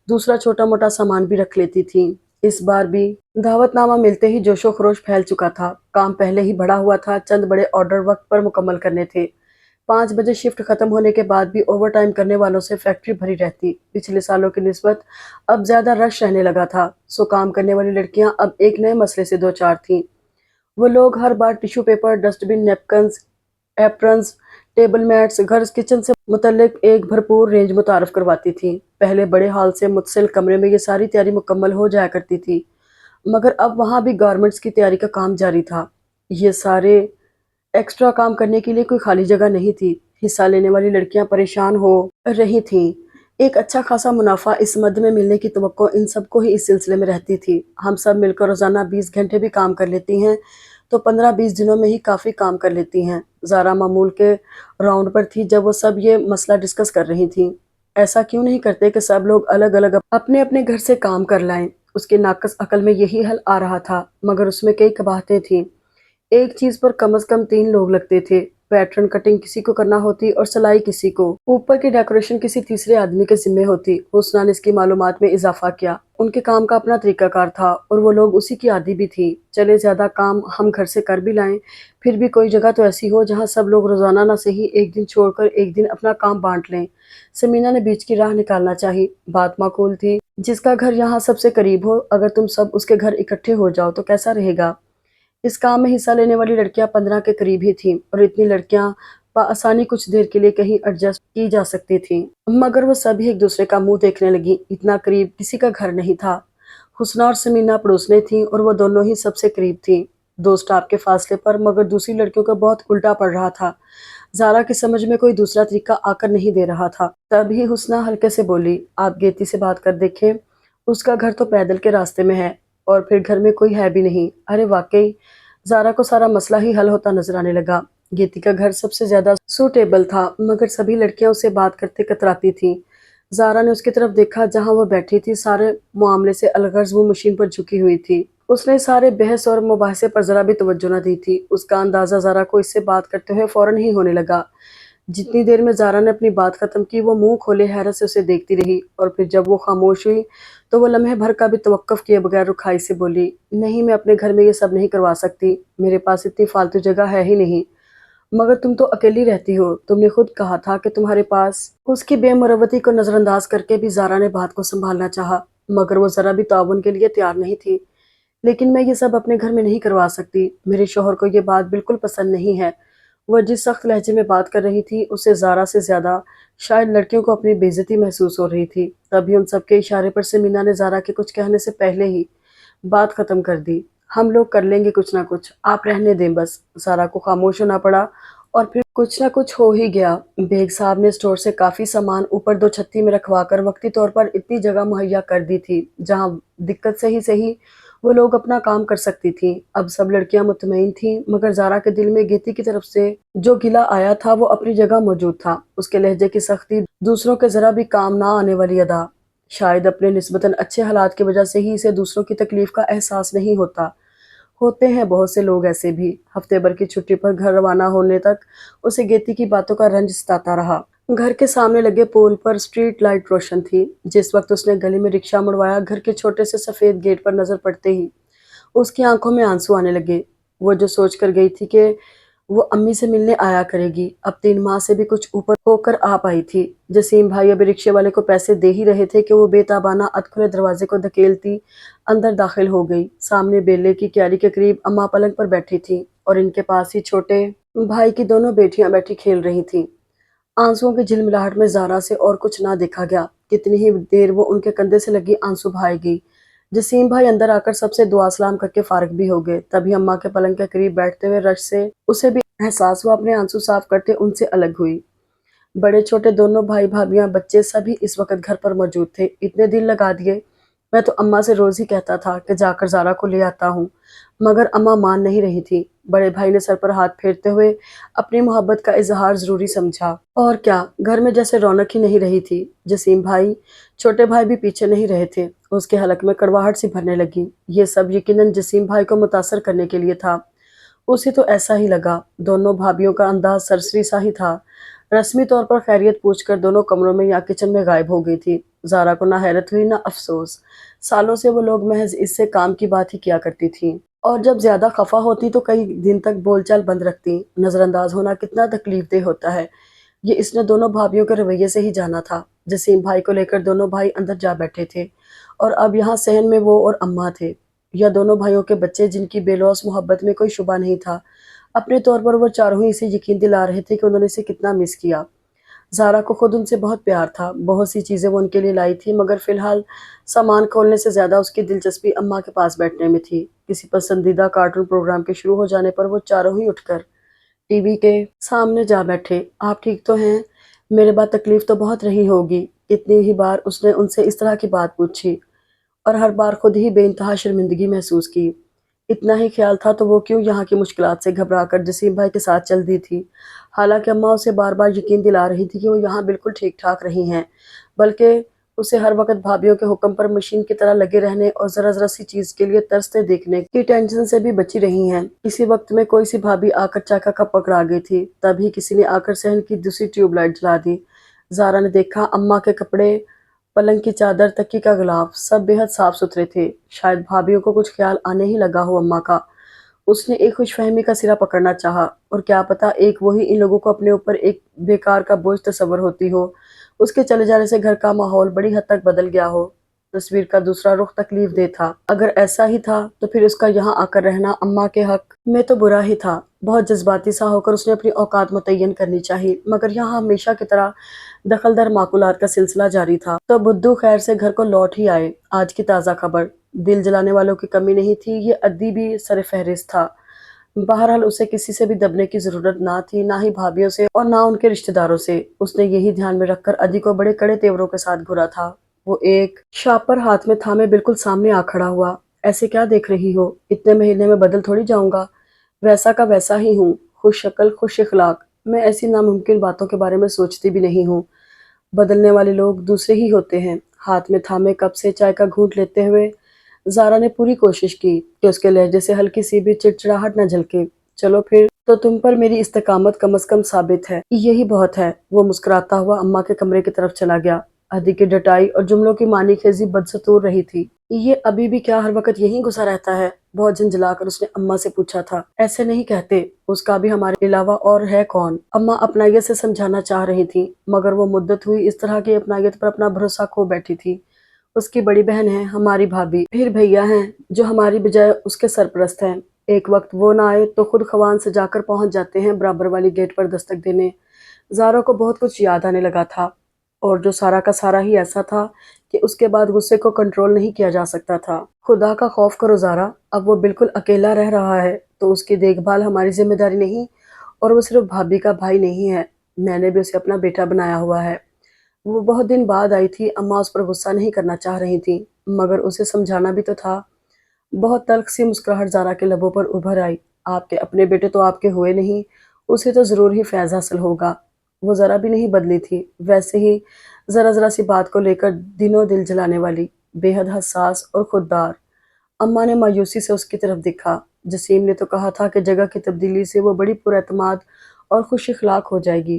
[SPEAKER 1] دوسرا چھوٹا موٹا سامان بھی رکھ لیتی تھیں۔ اس بار بھی دعوت نامہ ملتے ہی جوش و خروش پھیل چکا تھا۔ کام پہلے ہی بڑھا ہوا تھا، چند بڑے آرڈر وقت پر مکمل کرنے تھے۔ 5 بجے شفٹ ختم ہونے کے بعد بھی اوور ٹائم کرنے والوں سے فیکٹری بھری رہتی۔ پچھلے سالوں کی نسبت اب زیادہ رش رہنے لگا تھا، سو کام کرنے والی لڑکیاں اب ایک نئے مسئلے سے دوچار تھیں۔ وہ لوگ ہر بار tissue paper, dustbin, napkins, aprons, table mats, گھر کچن سے متعلق ایک بھرپور رینج متعارف کرواتی تھیں۔ پہلے بڑے ہال سے متصل کمرے میں یہ ساری تیاری مکمل ہو جایا کرتی تھی، مگر اب وہاں بھی گارمنٹس کی تیاری کا کام جاری تھا۔ یہ سارے ایکسٹرا کام کرنے کے لیے کوئی خالی جگہ نہیں تھی۔ حصہ لینے والی لڑکیاں پریشان ہو رہی تھیں۔ ایک اچھا خاصا منافع اس مد میں ملنے کی توقع ان سب کو ہی اس سلسلے میں رہتی تھی۔ ہم سب مل کر روزانہ 20 گھنٹے بھی کام کر لیتی ہیں تو 15-20 دنوں میں ہی کافی کام کر لیتی ہیں۔ زارا معمول کے راؤنڈ پر تھی جب وہ سب یہ مسئلہ ڈسکس کر رہی تھیں۔ ایسا کیوں نہیں کرتے کہ سب لوگ الگ الگ اپنے اپنے گھر سے کام کر لائیں؟ اس کے ناقص عقل میں یہی حل آ رہا تھا، مگر اس میں کئی قباحتیں تھیں۔ ایک چیز پر کم از کم 3 لوگ لگتے تھے۔ پیٹرن کٹنگ کسی کو کرنا ہوتی اور سلائی کسی کو۔ اوپر کی ڈیکوریشن کسی تیسرے آدمی کے ذمے ہوتی۔ حسنہ نے اس کی معلومات میں اضافہ کیا۔ ان کے کام کا اپنا طریقہ کار تھا اور وہ لوگ اسی کی عادی بھی تھی۔ چلے زیادہ کام ہم گھر سے کر بھی لائیں، پھر بھی کوئی جگہ تو ایسی ہو جہاں سب لوگ روزانہ نہ صحیح ایک دن چھوڑ کر ایک دن اپنا کام بانٹ لیں۔ سمینا نے بیچ کی راہ نکالنا چاہی۔ بات معقول تھی۔ جس کا گھر یہاں سب سے قریب ہو، اگر تم سب اس کے گھر اکٹھے ہو جاؤ تو کیسا رہے گا؟ اس کام میں حصہ لینے والی لڑکیاں 15 کے قریب ہی تھیں اور اتنی لڑکیاں بآسانی کچھ دیر کے لیے کہیں ایڈجسٹ کی جا سکتی تھیں، مگر وہ سب ایک دوسرے کا منہ دیکھنے لگیں۔ اتنا قریب کسی کا گھر نہیں تھا۔ حسنہ اور سمینا پڑوسنے تھیں اور وہ دونوں ہی سب سے قریب تھیں، 2 سٹاپ کے فاصلے پر، مگر دوسری لڑکیوں کو بہت الٹا پڑ رہا تھا۔ زارا کی سمجھ میں کوئی دوسرا طریقہ آ کر نہیں دے رہا تھا۔ تب ہی حسنہ ہلکے سے بولی، آپ گیتی سے بات کر دیکھیں، اس کا گھر تو پیدل کے راستے میں ہے اور پھر گھر میں کوئی ہے بھی نہیں۔ ارے واقعی! زارا کو سارا مسئلہ ہی حل ہوتا نظر آنے لگا۔ گیتی کا گھر سب سے زیادہ سوٹیبل تھا، مگر سبھی لڑکیاں اسے بات کرتے کتراتی تھیں۔ زارا نے اس کی طرف دیکھا جہاں وہ بیٹھی تھی۔ سارے معاملے سے الغرض وہ مشین پر جھکی ہوئی تھی۔ اس نے سارے بحث اور مباحثے پر ذرا بھی توجہ نہ دی تھی۔ اس کا اندازہ زارا کو اس سے بات کرتے ہوئے فوراً ہی ہونے لگا۔ جتنی دیر میں زارا نے اپنی بات ختم کی وہ منہ کھولے حیرت سے اسے دیکھتی رہی اور پھر جب وہ خاموش ہوئی تو وہ لمحے بھر کا بھی توقف کیے بغیر رکھائی سے بولی، نہیں میں اپنے گھر میں یہ سب نہیں کروا سکتی، میرے پاس اتنی فالتو جگہ ہے ہی نہیں۔ مگر تم تو اکیلی رہتی ہو، تم نے خود کہا تھا کہ تمہارے پاس۔ اس کی بے مروتی کو نظر انداز کر کے بھی زارا نے بات کو سنبھالنا چاہا، مگر وہ ذرا بھی تعاون کے لیے تیار نہیں تھی۔ لیکن میں یہ سب اپنے گھر میں نہیں کروا سکتی، میرے شوہر کو یہ بات بالکل پسند نہیں ہے۔ وہ جس سخت لہجے میں بات کر رہی تھی اس سے زارا سے زیادہ شاید لڑکیوں کو اپنی بے عزتی محسوس ہو رہی تھی۔ تبھی ان سب کے اشارے پر سمینا نے زارا کے کچھ کہنے سے پہلے ہی بات ختم کر دی، ہم لوگ کر لیں گے کچھ نہ کچھ، آپ رہنے دیں بس۔ زارا کو خاموش ہونا پڑا اور پھر کچھ نہ کچھ ہو ہی گیا۔ بیگ صاحب نے اسٹور سے کافی سامان اوپر 2 چھتی میں رکھوا کر وقتی طور پر اتنی جگہ مہیا کر دی تھی جہاں دقت سے ہی صحیح وہ لوگ اپنا کام کر سکتی تھیں۔ اب سب لڑکیاں مطمئن تھیں، مگر زارا کے دل میں گیتی کی طرف سے جو گلہ آیا تھا وہ اپنی جگہ موجود تھا۔ اس کے لہجے کی سختی، دوسروں کے ذرا بھی کام نہ آنے والی ادا، شاید اپنے نسبتاً اچھے حالات کی وجہ سے ہی اسے دوسروں کی تکلیف کا احساس نہیں ہوتا۔ ہوتے ہیں بہت سے لوگ ایسے بھی۔ ہفتے بھر کی چھٹی پر گھر روانہ ہونے تک اسے گیتی کی باتوں کا رنج ستاتا رہا۔ گھر کے سامنے لگے پول پر اسٹریٹ لائٹ روشن تھی۔ جس وقت اس نے گلی میں رکشا مڑوایا، گھر کے چھوٹے سے سفید گیٹ پر نظر پڑتے ہی اس کی آنکھوں میں آنسو آنے لگے۔ وہ جو سوچ کر گئی تھی کہ وہ امی سے ملنے آیا کرے گی، اب 3 ماہ سے بھی کچھ اوپر ہو کر آ پائی تھی۔ جسیم بھائی ابھی رکشے والے کو پیسے دے ہی رہے تھے کہ وہ بے تابانہ ادھ کھلے دروازے کو دھکیلتی اندر داخل ہو گئی۔ سامنے بیلے کی کیاری کے قریب اماں پلنگ پر بیٹھی تھی اور ان کے پاس ہی چھوٹے بھائی کی دونوں بیٹیاں بیٹھی کھیل رہی تھیں۔ آنسوؤں کی جھلملاہٹ میں زارا سے اور کچھ نہ دیکھا گیا۔ کتنی ہی دیر وہ ان کے کندھے سے لگی آنسو بہائے گی۔ جسیم بھائی اندر آ کر سب سے دعا سلام کر کے فارغ بھی ہو گئے، تبھی اماں کے پلنگ کے قریب بیٹھتے ہوئے رش سے اسے بھی احساس ہوا، اپنے آنسو صاف کرتے ان سے الگ ہوئی۔ بڑے چھوٹے دونوں بھائی بھابھیاں بچے سبھی اس وقت گھر پر موجود تھے۔ اتنے دل لگا دیے، میں تو اماں سے روز ہی کہتا تھا کہ جا کر زارا کو لے آتا ہوں، مگر اماں مان نہیں رہی تھی۔ بڑے بھائی نے سر پر ہاتھ پھیرتے ہوئے اپنی محبت کا اظہار ضروری سمجھا۔ اور کیا، گھر میں جیسے رونق ہی نہیں رہی تھی۔ جسیم بھائی چھوٹے بھائی بھی پیچھے نہیں رہے تھے۔ اس کے حلق میں کڑواہٹ سی بھرنے لگی۔ یہ سب یقیناً جسیم بھائی کو متاثر کرنے کے لیے تھا۔ اسے تو ایسا ہی لگا۔ دونوں بھابھیوں کا انداز سرسری سا ہی تھا۔ رسمی طور پر خیریت پوچھ کر دونوں کمروں میں یا کچن میں غائب ہو گئی تھی۔ زارا کو نہ حیرت ہوئی نہ افسوس۔ سالوں سے وہ لوگ محض اس سے کام کی بات ہی کیا کرتی تھیں، اور جب زیادہ خفا ہوتی تو کئی دن تک بول چال بند رکھتی۔ نظر انداز ہونا کتنا تکلیف دہ ہوتا ہے، یہ اس نے دونوں بھابھیوں کے رویے سے ہی جانا تھا۔ جسیم بھائی کو لے کر دونوں بھائی اندر جا بیٹھے تھے، اور اب یہاں صحن میں وہ اور اماں تھے، یا دونوں بھائیوں کے بچے جن کی بے لوث محبت میں کوئی شبہ نہیں تھا۔ اپنے طور پر وہ چاروں ہی اسے یقین دلا رہے تھے کہ انہوں نے اسے کتنا مس کیا۔ زارا کو خود ان سے بہت پیار تھا، بہت سی چیزیں وہ ان کے لیے لائی تھی، مگر فی الحال سامان کھولنے سے زیادہ اس کی دلچسپی اماں کے پاس بیٹھنے میں تھی۔ کسی پسندیدہ کارٹون پروگرام کے شروع ہو جانے پر وہ چاروں ہی اٹھ کر ٹی وی کے سامنے جا بیٹھے۔ آپ ٹھیک تو ہیں؟ میرے بعد تکلیف تو بہت رہی ہوگی۔ اتنی ہی بار اس نے ان سے اس طرح کی بات پوچھی، اور ہر بار خود ہی بے انتہا شرمندگی محسوس کی۔ اتنا ہی خیال تھا تو وہ کیوں یہاں کی مشکلات سے گھبرا کر جسیم بھائی کے ساتھ چل دی تھی، حالانکہ اماں اسے بار بار یقین دلا رہی تھی کہ وہ یہاں بالکل ٹھیک ٹھاک رہی ہیں، بلکہ اسے ہر وقت بھابھیوں کے حکم پر مشین کی طرح لگے رہنے اور ذرا ذرا سی چیز کے لیے ترستے دیکھنے کی ٹینشن سے بھی بچی رہی ہیں۔ اسی وقت میں کوئی سی بھابھی آ کر چائے کا کپ پکڑا گئی تھی، تبھی کسی نے آ کر صحن کی دوسری ٹیوب لائٹ جلا دی۔ زارا نے دیکھا اماں کے کپڑے، پلنگ کی چادر، تکیے کا غلاف سب بے حد صاف ستھرے تھے۔ شاید بھابھیوں کو کچھ خیال آنے ہی لگا ہو اماں کا۔ اس نے ایک خوش فہمی کا سرا پکڑنا چاہا، اور کیا پتا ایک وہی ان لوگوں کو اپنے اوپر ایک بیکار کا بوجھ تصور ہوتی ہو۔ اس کے چلے جانے سے گھر کا ماحول بڑی حد تک بدل گیا ہو۔ تصویر کا دوسرا رخ تکلیف دہ تھا۔ اگر ایسا ہی تھا تو پھر اس کا یہاں آ کر رہنا اماں کے حق میں تو برا ہی تھا۔ بہت جذباتی سا ہو کر اس نے اپنی اوقات متعین کرنی چاہی، مگر یہاں ہمیشہ کی طرح دخل در معقولات کا سلسلہ جاری تھا۔ تو بدھو خیر سے گھر کو لوٹ ہی آئے۔ آج کی تازہ خبر، دل جلانے والوں کی کمی نہیں تھی، یہ عدی بھی سر فہرست تھا۔ بہرحال اسے کسی سے بھی دبنے کی ضرورت نہ تھی، نہ ہی بھابھیوں سے اور نہ ان کے رشتہ داروں سے۔ اس نے یہی دھیان میں رکھ کر عدی کو بڑے کڑے تیوروں کے ساتھ گھورا تھا۔ وہ ایک شاپر ہاتھ میں تھامے بالکل سامنے آ کھڑا ہوا۔ ایسے کیا دیکھ رہی ہو؟ اتنے مہینے میں بدل تھوڑی جاؤں گا، ویسا کا ویسا ہی ہوں، خوش شکل خوش اخلاق۔ میں ایسی ناممکن باتوں کے بارے میں سوچتی بھی نہیں ہوں۔ بدلنے والے لوگ دوسرے ہی ہوتے ہیں۔ ہاتھ میں تھامے کپ سے چائے کا گھونٹ لیتے ہوئے زارا نے پوری کوشش کی کہ اس کے لہجے سے ہلکی سی بھی چڑچڑاہٹ نہ جھلکے۔ چلو پھر تو تم پر میری استقامت کم از کم ثابت ہے، یہی بہت ہے۔ وہ مسکراتا ہوا اماں کے کمرے کی طرف چلا گیا۔ عدی کی ڈٹائی اور جملوں کی معنی خیزی بدستور رہی تھی۔ یہ ابھی بھی کیا ہر وقت یہیں گھسا رہتا ہے؟ بہت جھنجھلا کر اس نے اماں سے پوچھا تھا۔ ایسے نہیں کہتے، اس کا بھی ہمارے علاوہ اور ہے کون؟ اماں اپنائیت سے سمجھانا چاہ رہی تھیں، مگر وہ مدت ہوئی اس طرح کی اپنائیت پر اپنا بھروسہ کھو بیٹھی تھی۔ اس کی بڑی بہن ہے ہماری بھابھی، پھر بھیا ہیں جو ہماری بجائے اس کے سرپرست ہیں۔ ایک وقت وہ نہ آئے تو خود خوان سے جا کر پہنچ جاتے ہیں برابر والی گیٹ پر دستک دینے۔ زارا کو بہت کچھ یاد آنے لگا تھا، اور جو سارا کا سارا ہی ایسا تھا کہ اس کے بعد غصے کو کنٹرول نہیں کیا جا سکتا تھا۔ خدا کا خوف کرو زارا، اب وہ بالکل اکیلا رہ رہا ہے تو اس کی دیکھ بھال ہماری ذمہ داری نہیں، اور وہ صرف بھابھی کا بھائی نہیں ہے، میں نے بھی اسے اپنا بیٹا بنایا ہوا ہے۔ وہ بہت دن بعد آئی تھی، اماں اس پر غصہ نہیں کرنا چاہ رہی تھی، مگر اسے سمجھانا بھی تو تھا۔ بہت تلخ سی مسکراہٹ زارا کے لبوں پر ابھر آئی۔ آپ کے اپنے بیٹے تو آپ کے ہوئے نہیں، اسے تو ضرور ہی فیض حاصل ہوگا۔ وہ ذرا بھی نہیں بدلی تھی، ویسے ہی ذرا ذرا سی بات کو لے کر دنوں دل جلانے والی، بے حد حساس اور خوددار۔ اماں نے مایوسی سے اس کی طرف دیکھا۔ جسیم نے تو کہا تھا کہ جگہ کی تبدیلی سے وہ بڑی پر اعتماد اور خوش اخلاق ہو جائے گی۔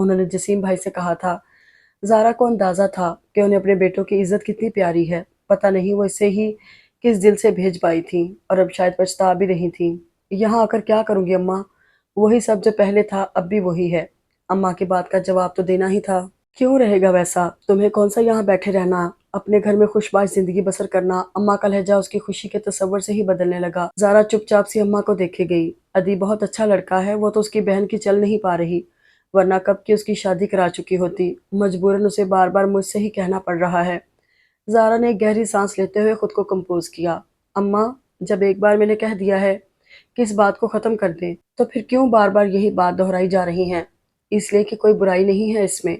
[SPEAKER 1] انہوں نے جسیم بھائی سے کہا تھا۔ زارا کو اندازہ تھا کہ انہیں اپنے بیٹوں کی عزت کتنی پیاری ہے، پتہ نہیں وہ اسے ہی کس دل سے بھیج پائی تھیں، اور اب شاید پچھتا بھی رہی تھیں۔ یہاں آ کر کیا کروں گی اماں؟ وہی سب جو پہلے تھا اب بھی وہی ہے۔ اماں کی بات کا جواب تو دینا ہی تھا۔ کیوں رہے گا ویسا؟ تمہیں کون سا یہاں بیٹھے رہنا، اپنے گھر میں خوش باش زندگی بسر کرنا؟ اماں کا لہجہ اس کی خوشی کے تصور سے ہی بدلنے لگا۔ زارا چپ چاپ سی اماں کو دیکھے گئی۔ ادی بہت اچھا لڑکا ہے، وہ تو اس کی بہن کی چل نہیں پا رہی، ورنہ کب کی اس کی شادی کرا چکی ہوتی۔ مجبوراً اسے بار بار مجھ سے ہی کہنا پڑ رہا ہے۔ زارا نے ایک گہری سانس لیتے ہوئے خود کو کمپوز کیا۔ اماں، جب ایک بار میں نے کہہ دیا ہے کہ اس بات کو ختم کر دیں، تو پھر کیوں بار بار یہی بات دہرائی جا رہی ہیں؟ اس لیے کہ کوئی برائی نہیں ہے اس میں۔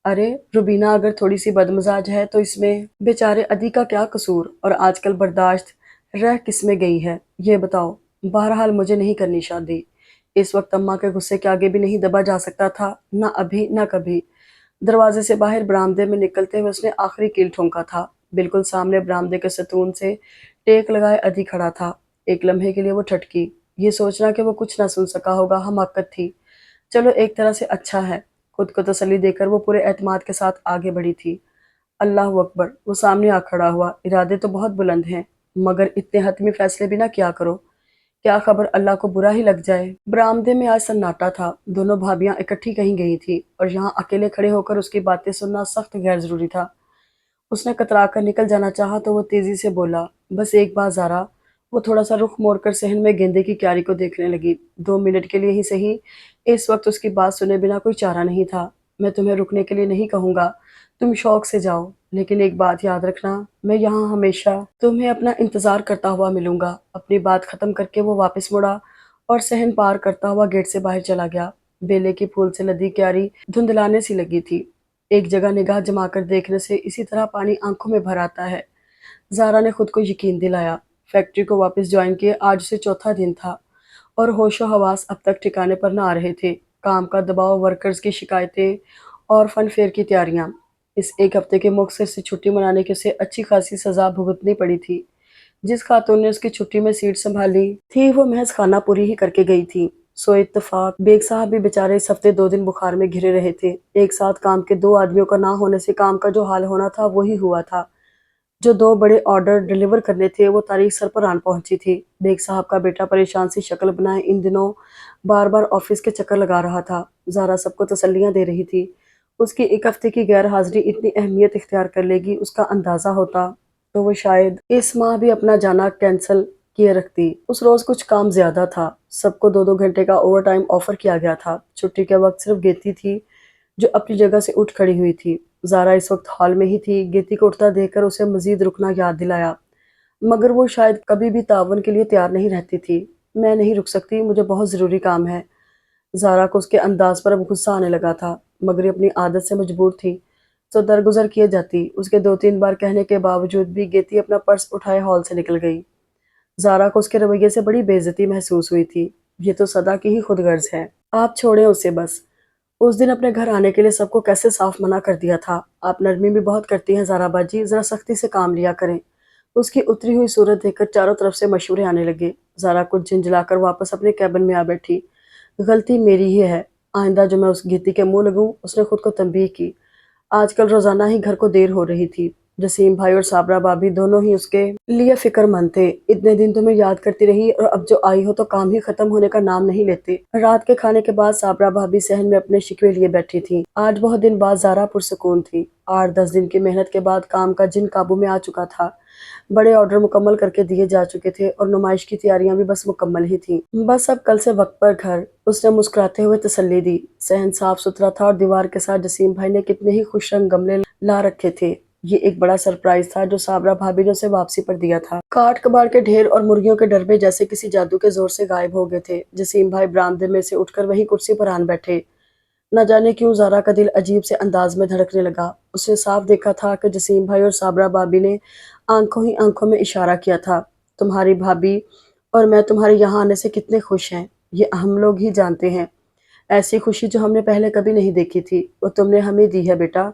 [SPEAKER 1] ارے روبینہ اگر تھوڑی سی بدمزاج ہے تو اس میں بیچارے ادی کا کیا قصور؟ اور آج کل برداشت رہ کس میں گئی ہے یہ بتاؤ؟ بہرحال مجھے نہیں کرنی شادی۔ اس وقت اماں کے غصے کے آگے بھی نہیں دبا جا سکتا تھا، نہ ابھی نہ کبھی۔ دروازے سے باہر برآمدے میں نکلتے ہوئے اس نے آخری کیل ٹھونکا تھا۔ بالکل سامنے برآمدے کے ستون سے ٹیک لگائے ادی کھڑا تھا۔ ایک لمحے کے لیے وہ ٹھٹکی۔ یہ سوچنا کہ وہ کچھ نہ سن سکا ہوگا حماقت تھی۔ چلو ایک طرح سے اچھا ہے۔ خود کو تسلی دے کر وہ پورے اعتماد کے ساتھ آگے بڑھی تھی۔ اللہ اکبر! وہ سامنے آ کھڑا ہوا۔ ارادے تو بہت بلند ہیں، مگر اتنے حتمی فیصلے بھی نہ کیا کرو، کیا خبر اللہ کو برا ہی لگ جائے۔ برآمدے میں آج سناٹا تھا۔ دونوں بھابیاں اکٹھی کہیں گئی تھی اور یہاں اکیلے کھڑے ہو کر اس کی باتیں سننا سخت غیر ضروری تھا۔ اس نے کترا کر نکل جانا چاہا تو وہ تیزی سے بولا، بس ایک بات زارا۔ وہ تھوڑا سا رخ موڑ کر صحن میں گیندے کی کیاری کو دیکھنے لگی۔ 2 منٹ کے لیے ہی صحیح، اس وقت اس کی بات سنے بنا کوئی چارہ نہیں تھا۔ میں تمہیں رکنے کے لیے نہیں کہوں گا، تم شوق سے جاؤ، لیکن ایک بات یاد رکھنا، میں یہاں ہمیشہ تمہیں اپنا انتظار کرتا ہوا ملوں گا۔ اپنی بات ختم کر کے وہ واپس مڑا اور صحن پار کرتا ہوا گیٹ سے باہر چلا گیا۔ بیلے کی پھول سے لدی کیاری دھندلانے سی لگی تھی۔ ایک جگہ نگاہ جما کر دیکھنے سے اسی طرح پانی آنکھوں میں بھر آتا ہے۔ زارا نے خود کو یقین دلایا۔ فیکٹری کو واپس جوائن کیے آج سے چوتھا دن تھا اور ہوش و حواس اب تک ٹھکانے پر نہ آ رہے تھے۔ کام کا دباؤ، ورکرز کی شکایتیں اور فن فیئر کی تیاریاں۔ اس ایک ہفتے کے مختصر سی چھٹی منانے کی اسے اچھی خاصی سزا بھگتنی پڑی تھی۔ جس خاتون نے اس کی چھٹی میں سیٹ سنبھالی تھی وہ محض خانہ پوری ہی کر کے گئی تھی۔ سو اتفاق بیگ صاحب بھی بیچارے اس ہفتے 2 دن بخار میں گھرے رہے تھے۔ ایک ساتھ کام کے 2 آدمیوں کا نہ ہونے سے کام کا جو حال ہونا تھا وہی ہوا تھا۔ جو 2 بڑے آرڈر ڈیلیور کرنے تھے وہ تاریخ سر پر آن پہنچی تھی۔ بیگ صاحب کا بیٹا پریشان سی شکل بنائے ان دنوں بار بار آفس کے چکر لگا رہا تھا۔ زارا سب کو تسلیاں دے رہی تھی۔ اس کی ایک ہفتے کی غیر حاضری اتنی اہمیت اختیار کر لے گی اس کا اندازہ ہوتا تو وہ شاید اس ماہ بھی اپنا جانا کینسل کیے رکھتی۔ اس روز کچھ کام زیادہ تھا۔ سب کو 2 گھنٹے کا اوور ٹائم آفر کیا گیا تھا۔ چھٹی کے وقت صرف گیتی تھی جو اپنی جگہ سے اٹھ کھڑی ہوئی تھی۔ زارا اس وقت ہال میں ہی تھی۔ گیتی کو اٹھتا دیکھ کر اسے مزید رکنا یاد دلایا، مگر وہ شاید کبھی بھی تعاون کے لیے تیار نہیں رہتی تھی۔ میں نہیں رک سکتی، مجھے بہت ضروری کام ہے۔ زارا کو اس کے انداز پر اب غصہ آنے لگا تھا، مگر یہ اپنی عادت سے مجبور تھی تو درگزر کیے جاتی۔ اس کے 2 3 بار کہنے کے باوجود بھی گیتی اپنا پرس اٹھائے ہال سے نکل گئی۔ زارا کو اس کے رویے سے بڑی بے عزتی محسوس ہوئی تھی۔ یہ تو صدا کی ہی خود غرض ہے، آپ چھوڑیں اسے بس۔ اس دن اپنے گھر آنے کے لیے سب کو کیسے صاف منع کر دیا تھا۔ آپ نرمی بھی بہت کرتی ہیں زارا باجی، ذرا سختی سے کام لیا کریں۔ اس کی اتری ہوئی صورت دیکھ کر چاروں طرف سے مشورے آنے لگے۔ زارا کچھ جھنجھلا کر واپس اپنے کیبن میں آ بیٹھی۔ غلطی میری ہی ہے، آئندہ جو میں اس گیتی کے منہ لگوں، اس نے خود کو تنبیہ کی۔ آج کل روزانہ ہی گھر کو دیر ہو رہی تھی۔ جسیم بھائی اور صابرہ بھابی دونوں ہی اس کے لیے فکر مند تھے۔ اتنے دن تمہیں یاد کرتی رہی اور اب جو آئی ہو تو کام ہی ختم ہونے کا نام نہیں لیتے۔ رات کے کھانے کے بعد صابرہ بھابی صحن میں اپنے شکوے لیے بیٹھی تھی۔ آج بہت دن بعد زارا پرسکون تھی۔ 8 10 دن کی محنت کے بعد کام کا جن قابو میں آ چکا تھا۔ بڑے آرڈر مکمل کر کے دیے جا چکے تھے اور نمائش کی تیاریاں بھی بس مکمل ہی تھیں۔ بس اب کل سے وقت پر گھر، اس نے مسکراتے ہوئے تسلی دی۔ صحن صاف ستھرا تھا اور دیوار کے ساتھ جسیم بھائی نے کتنے ہی خوش رنگ گملے لا رکھے تھے۔ یہ ایک بڑا سرپرائز تھا جو صابرہ بھابی نے اسے واپسی پر دیا تھا۔ کاٹ کباڑ کے ڈھیر اور مرغیوں کے ڈربے جیسے کسی جادو کے زور سے غائب ہو گئے تھے۔ جسیم بھائی برآمدے میں سے اٹھ کر وہیں کرسی پر آن بیٹھے۔ نہ جانے کیوں زارا کا دل عجیب سے انداز میں دھڑکنے لگا۔ اس نے صاف دیکھا تھا کہ جسیم بھائی اور صابرہ بھابی نے آنکھوں ہی آنکھوں میں اشارہ کیا تھا، تمہاری بھابی اور میں تمہارے یہاں آنے سے کتنے خوش ہیں، یہ ہم لوگ ہی جانتے ہیں۔ ایسی خوشی جو ہم نے پہلے کبھی نہیں دیکھی تھی وہ تم نے ہمیں دی ہے بیٹا۔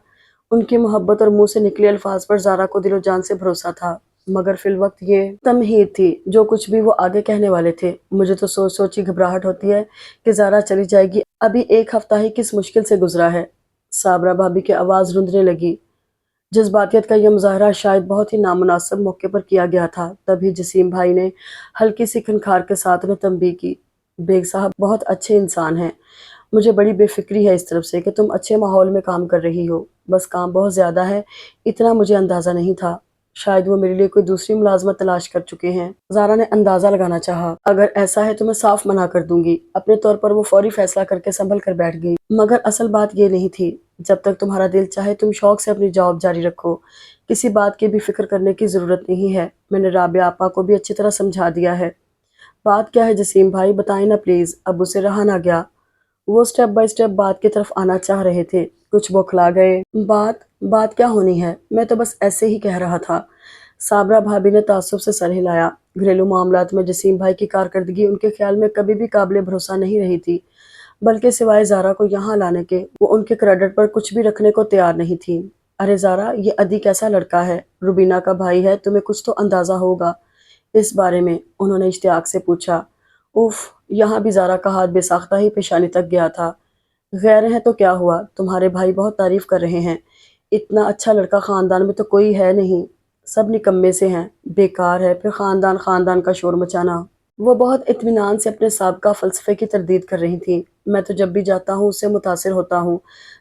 [SPEAKER 1] ان کی محبت اور منہ سے نکلے الفاظ پر زارا کو دل و جان سے بھروسہ تھا، مگر فی الوقت یہ تمہید تھی جو کچھ بھی وہ آگے کہنے والے تھے۔ مجھے تو سوچ سوچ ہی گھبراہٹ ہوتی ہے کہ زارا چلی جائے گی، ابھی ایک ہفتہ ہی کس مشکل سے گزرا ہے۔ صابرہ بھابی کی آواز رندنے لگی۔ جذباتیت کا یہ مظاہرہ شاید بہت ہی نامناسب موقع پر کیا گیا تھا، تبھی جسیم بھائی نے ہلکی سی کھنکھار کے ساتھ انہیں تنبیہ کی۔ بیگ صاحب بہت اچھے انسان ہیں، مجھے بڑی بے فکری ہے اس طرف سے کہ تم اچھے ماحول میں کام کر رہی ہو، بس کام بہت زیادہ ہے، اتنا مجھے اندازہ نہیں تھا۔ شاید وہ میرے لیے کوئی دوسری ملازمت تلاش کر چکے ہیں۔ زارا نے اندازہ لگانا چاہا۔ اگر ایسا ہے تو میں صاف منع کر دوں گی۔ اپنے طور پر وہ فوری فیصلہ کر کے سنبھل کر بیٹھ گئی۔ مگر اصل بات یہ نہیں تھی۔ جب تک تمہارا دل چاہے تم شوق سے اپنی جاب جاری رکھو، کسی بات کی بھی فکر کرنے کی ضرورت نہیں ہے۔ میں نے رابعہ آپا کو بھی اچھی طرح سمجھا دیا ہے۔ بات کیا ہے جسیم بھائی، بتائیں نا پلیز، ابو سے رہا نہ گیا۔ وہ سٹیپ بائی سٹیپ بات کی طرف آنا چاہ رہے تھے، کچھ بوکھلا گئے۔ بات کیا ہونی ہے، میں تو بس ایسے ہی کہہ رہا تھا۔ صابرہ بھابی نے تعصب سے سر ہلایا۔ گھریلو معاملات میں جسیم بھائی کی کارکردگی ان کے خیال میں کبھی بھی قابل بھروسہ نہیں رہی تھی، بلکہ سوائے زارا کو یہاں لانے کے وہ ان کے کریڈٹ پر کچھ بھی رکھنے کو تیار نہیں تھی۔ ارے زارا، یہ ادی کیسا لڑکا ہے، روبینہ کا بھائی ہے، تمہیں کچھ تو اندازہ ہوگا اس بارے میں، انہوں نے اشتیاق سے پوچھا۔ اف، یہاں بھی زارا کا ہاتھ بے ساختہ ہی پیشانی تک گیا تھا۔ غیر ہیں تو کیا ہوا، تمہارے بھائی بہت تعریف کر رہے ہیں، اتنا اچھا لڑکا خاندان میں تو کوئی ہے نہیں، سب نکمے سے ہیں، بیکار ہے پھر خاندان کا شور مچانا۔ وہ بہت اطمینان سے اپنے سابقہ فلسفے کی تردید کر رہی تھیں۔ میں تو جب بھی جاتا ہوں اس سے متاثر ہوتا ہوں،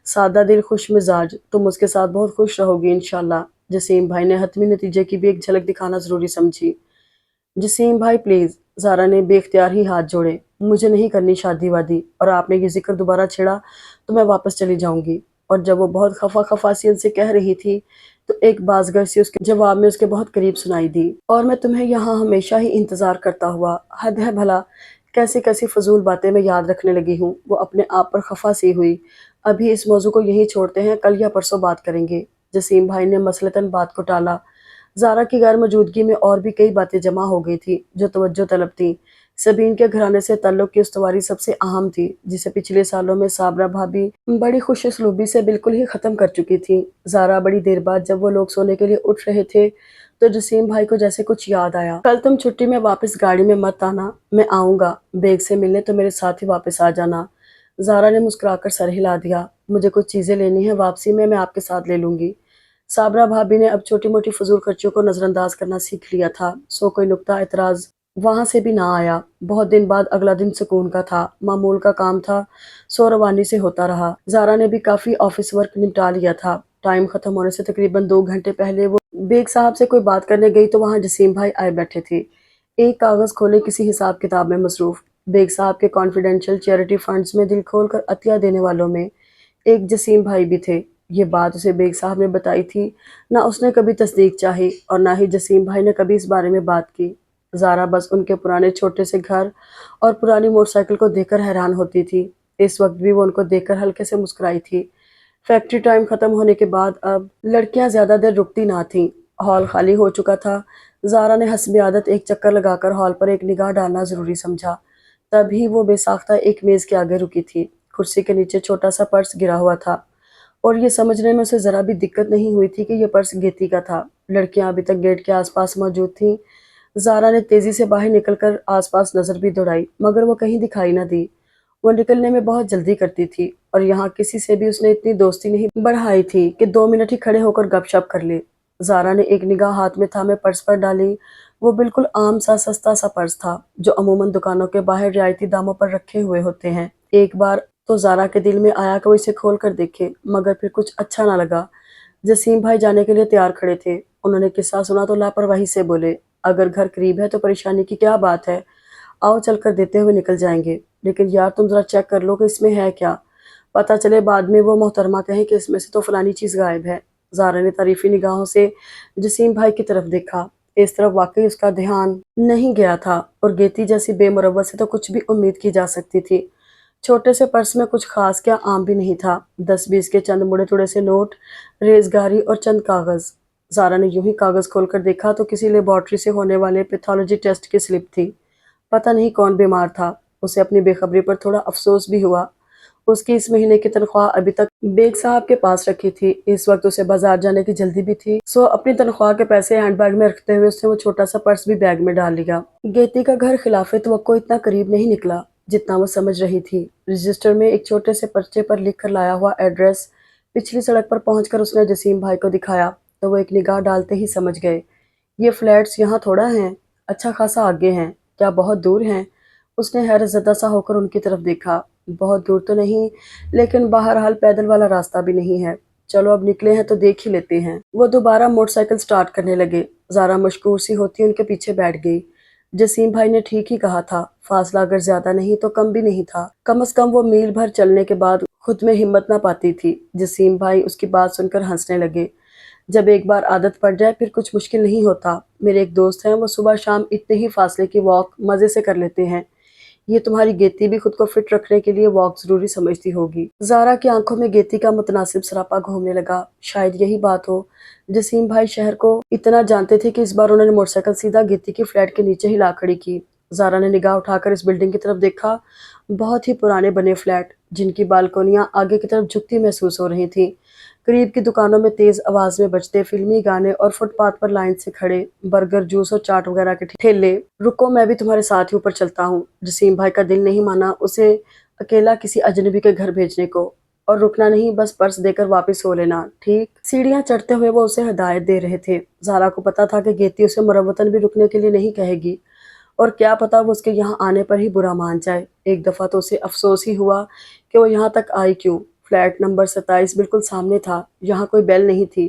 [SPEAKER 1] سادہ دل، خوش مزاج، تم اس کے ساتھ بہت خوش رہو گی انشاءاللہ۔ جسیم بھائی نے حتمی نتیجے کی بھی ایک جھلک دکھانا ضروری سمجھی۔ جسیم بھائی پلیز، زارا نے بے اختیار ہی ہاتھ جوڑے، مجھے نہیں کرنی شادی وادی، اور آپ نے یہ ذکر دوبارہ چھیڑا تو میں واپس چلی جاؤں گی۔ اور جب وہ بہت خفا سی ان سے کہہ رہی تھی تو ایک بازگر سی اس کے جواب میں اس کے بہت قریب سنائی دی، اور میں تمہیں یہاں ہمیشہ ہی انتظار کرتا ہوا، حد ہے بھلا، کیسی فضول باتیں میں یاد رکھنے لگی ہوں۔ وہ اپنے آپ پر خفا سی ہوئی۔ ابھی اس موضوع کو یہیں چھوڑتے ہیں، کل یا پرسوں بات کریں گے۔ جسیم بھائی نے مثلتاً بات کو ٹالا۔ زارا کی غیر موجودگی میں اور بھی کئی باتیں جمع ہو گئی تھی جو توجہ طلب تھیں۔ سبین کے گھرانے سے تعلق کی استواری سب سے اہم تھی، جسے پچھلے سالوں میں صابرہ بھابی بڑی خوش اسلوبی سے بالکل ہی ختم کر چکی تھی۔ زارا بڑی دیر بعد جب وہ لوگ سونے کے لیے اٹھ رہے تھے تو جسیم بھائی کو جیسے کچھ یاد آیا۔ کل تم چھٹی میں واپس گاڑی میں مت آنا، میں آؤں گا بیگ سے ملنے تو میرے ساتھ ہی واپس آ جانا۔ زارا نے مسکرا کر سر ہلا دیا۔ مجھے کچھ چیزیں لینی ہیں، واپسی میں آپ کے ساتھ لے لوں گی۔ صابرہ بھابی نے اب چھوٹی موٹی فضول خرچیوں کو نظر انداز کرنا سیکھ لیا تھا، سو کوئی نکتہ اعتراض وہاں سے بھی نہ آیا۔ بہت دن بعد اگلا دن سکون کا تھا، معمول کا کام تھا، سو روانی سے ہوتا رہا۔ زارا نے بھی کافی آفس ورک نمٹا لیا تھا۔ ٹائم ختم ہونے سے تقریباً 2 گھنٹے پہلے وہ بیگ صاحب سے کوئی بات کرنے گئی تو وہاں جسیم بھائی آئے بیٹھے تھے، ایک کاغذ کھولے کسی حساب کتاب میں مصروف۔ بیگ صاحب کے کانفیڈینشیل چیریٹی فنڈز میں دل کھول کر عطیہ دینے والوں میں ایک جسیم بھائی بھی تھے۔ یہ بات اسے بیگ صاحب نے بتائی تھی، نہ اس نے کبھی تصدیق چاہی اور نہ ہی جسیم بھائی نے کبھی اس بارے میں بات کی۔ زارا بس ان کے پرانے چھوٹے سے گھر اور پرانی موٹر سائیکل کو دیکھ کر حیران ہوتی تھی۔ اس وقت بھی وہ ان کو دیکھ کر ہلکے سے مسکرائی تھی۔ فیکٹری ٹائم ختم ہونے کے بعد اب لڑکیاں زیادہ دیر رکتی نہ تھیں، ہال خالی ہو چکا تھا۔ زارا نے حسب عادت ایک چکر لگا کر ہال پر ایک نگاہ ڈالنا ضروری سمجھا، تبھی وہ بے ساختہ ایک میز کے آگے رکی تھی۔ کرسی کے نیچے چھوٹا سا پرس گرا ہوا تھا اور یہ سمجھنے میں اسے ذرا بھی دقت نہیں ہوئی تھی کہ یہ پرس گیتی کا تھا۔ لڑکیاں ابھی تک گیٹ کے آس پاس موجود تھیں۔ زارا نے تیزی سے باہر نکل کر آس پاس نظر بھی دوڑائی، مگر وہ کہیں دکھائی نہ دی۔ وہ نکلنے میں بہت جلدی کرتی تھی اور یہاں کسی سے بھی اس نے اتنی دوستی نہیں بڑھائی تھی کہ 2 منٹ ہی کھڑے ہو کر گپ شپ کر لے۔ زارا نے ایک نگاہ ہاتھ میں تھامے پرس پر ڈالی۔ وہ بالکل عام سا سستا سا پرس تھا جو عموماً دکانوں کے باہر رعایتی داموں پر رکھے ہوئے ہوتے ہیں۔ ایک بار تو زارا کے دل میں آیا کہ وہ اسے کھول کر دیکھے، مگر پھر کچھ اچھا نہ لگا۔ جسیم بھائی جانے کے لیے تیار کھڑے تھے۔ انہوں نے قصہ سنا تو لاپرواہی سے بولے، اگر گھر قریب ہے تو پریشانی کی کیا بات ہے، آؤ چل کر دیتے ہوئے نکل جائیں گے، لیکن یار تم ذرا چیک کر لو کہ اس میں ہے کیا، پتہ چلے بعد میں وہ محترمہ کہیں کہ اس میں سے تو فلانی چیز غائب ہے۔ زارا نے تعریفی نگاہوں سے جسیم بھائی کی طرف دیکھا۔ اس طرف واقعی اس کا دھیان نہیں گیا تھا، اور گیتی جیسی بے مروت سے تو کچھ بھی امید کی جا سکتی تھی۔ چھوٹے سے پرس میں کچھ خاص کیا عام بھی نہیں تھا، 10-20 کے چند مڑے توڑے سے نوٹ، ریزگاری اور چند کاغذ۔ زارا نے یوں ہی کاغذ کھول کر دیکھا تو کسی لیبارٹری سے ہونے والے پیتھولوجی ٹیسٹ کی سلپ تھی۔ پتہ نہیں کون بیمار تھا، اسے اپنی بے خبری پر تھوڑا افسوس بھی ہوا۔ اس کی اس مہینے کی تنخواہ ابھی تک بیگ صاحب کے پاس رکھی تھی، اس وقت اسے بازار جانے کی جلدی بھی تھی، سو اپنی تنخواہ کے پیسے ہینڈ بیگ میں رکھتے ہوئے اس نے وہ چھوٹا سا پرس بھی بیگ میں ڈال لیا۔ گیتی کا گھر خلاف توقع اتنا قریب نہیں نکلا۔ جتنا وہ سمجھ رہی تھی۔ رجسٹر میں ایک چھوٹے سے پرچے پر لکھ کر لایا ہوا ایڈریس پچھلی سڑک پر پہنچ کر اس نے جسیم بھائی کو دکھایا تو وہ ایک نگاہ ڈالتے ہی سمجھ گئے۔ یہ فلیٹس یہاں تھوڑا ہیں، اچھا خاصا آگے ہیں، کیا بہت دور ہیں؟ اس نے حیرت زدہ سا ہو کر ان کی طرف دیکھا۔ بہت دور تو نہیں، لیکن بہرحال پیدل والا راستہ بھی نہیں ہے۔ چلو اب نکلے ہیں تو دیکھ ہی لیتے ہیں۔ وہ دوبارہ موٹر سائیکل سٹارٹ کرنے لگے۔ زارا مشکور سی ہوتی ان کے پیچھے بیٹھ گئی۔ جسیم بھائی نے ٹھیک ہی کہا تھا، فاصلہ اگر زیادہ نہیں تو کم بھی نہیں تھا۔ کم از کم وہ میل بھر چلنے کے بعد خود میں ہمت نہ پاتی تھی۔ جسیم بھائی اس کی بات سن کر ہنسنے لگے۔ جب ایک بار عادت پڑ جائے پھر کچھ مشکل نہیں ہوتا۔ میرے ایک دوست ہیں، وہ صبح شام اتنے ہی فاصلے کی واک مزے سے کر لیتے ہیں۔ یہ تمہاری گیتی بھی خود کو فٹ رکھنے کے لیے واک ضروری سمجھتی ہوگی۔ زارا کی آنکھوں میں گیتی کا متناسب سراپا گھومنے لگا۔ شاید یہی بات ہو۔ جسیم بھائی شہر کو اتنا جانتے تھے کہ اس بار انہوں نے موٹر سائیکل سیدھا گیتی کی فلیٹ کے نیچے ہی لا کھڑی کی۔ زارا نے نگاہ اٹھا کر اس بلڈنگ کی طرف دیکھا۔ بہت ہی پرانے بنے فلیٹ جن کی بالکونیاں آگے کی طرف جھکتی محسوس ہو رہی تھیں۔ قریب کی دکانوں میں تیز آواز میں بجتے فلمی گانے اور فٹ پاتھ پر لائن سے کھڑے برگر، جوس اور چاٹ وغیرہ کے ٹھیلے۔ رکو، میں بھی تمہارے ساتھ ہی اوپر چلتا ہوں۔ جسیم بھائی کا دل نہیں مانا اسے اکیلا کسی اجنبی کے گھر بھیجنے کو، اور رکنا نہیں، بس پرس دے کر واپس ہو لینا، ٹھیک؟ سیڑھیاں چڑھتے ہوئے وہ اسے ہدایت دے رہے تھے۔ زارا کو پتا تھا کہ گیتی اسے مروتاً بھی رکنے کے لیے نہیں کہے گی، اور کیا پتا وہ اس کے یہاں آنے پر ہی برا مان جائے۔ ایک دفعہ تو اسے افسوس ہی ہوا کہ وہ یہاں تک آئی کیوں۔ فلیٹ نمبر 27 بالکل سامنے تھا، یہاں کوئی بیل نہیں تھی۔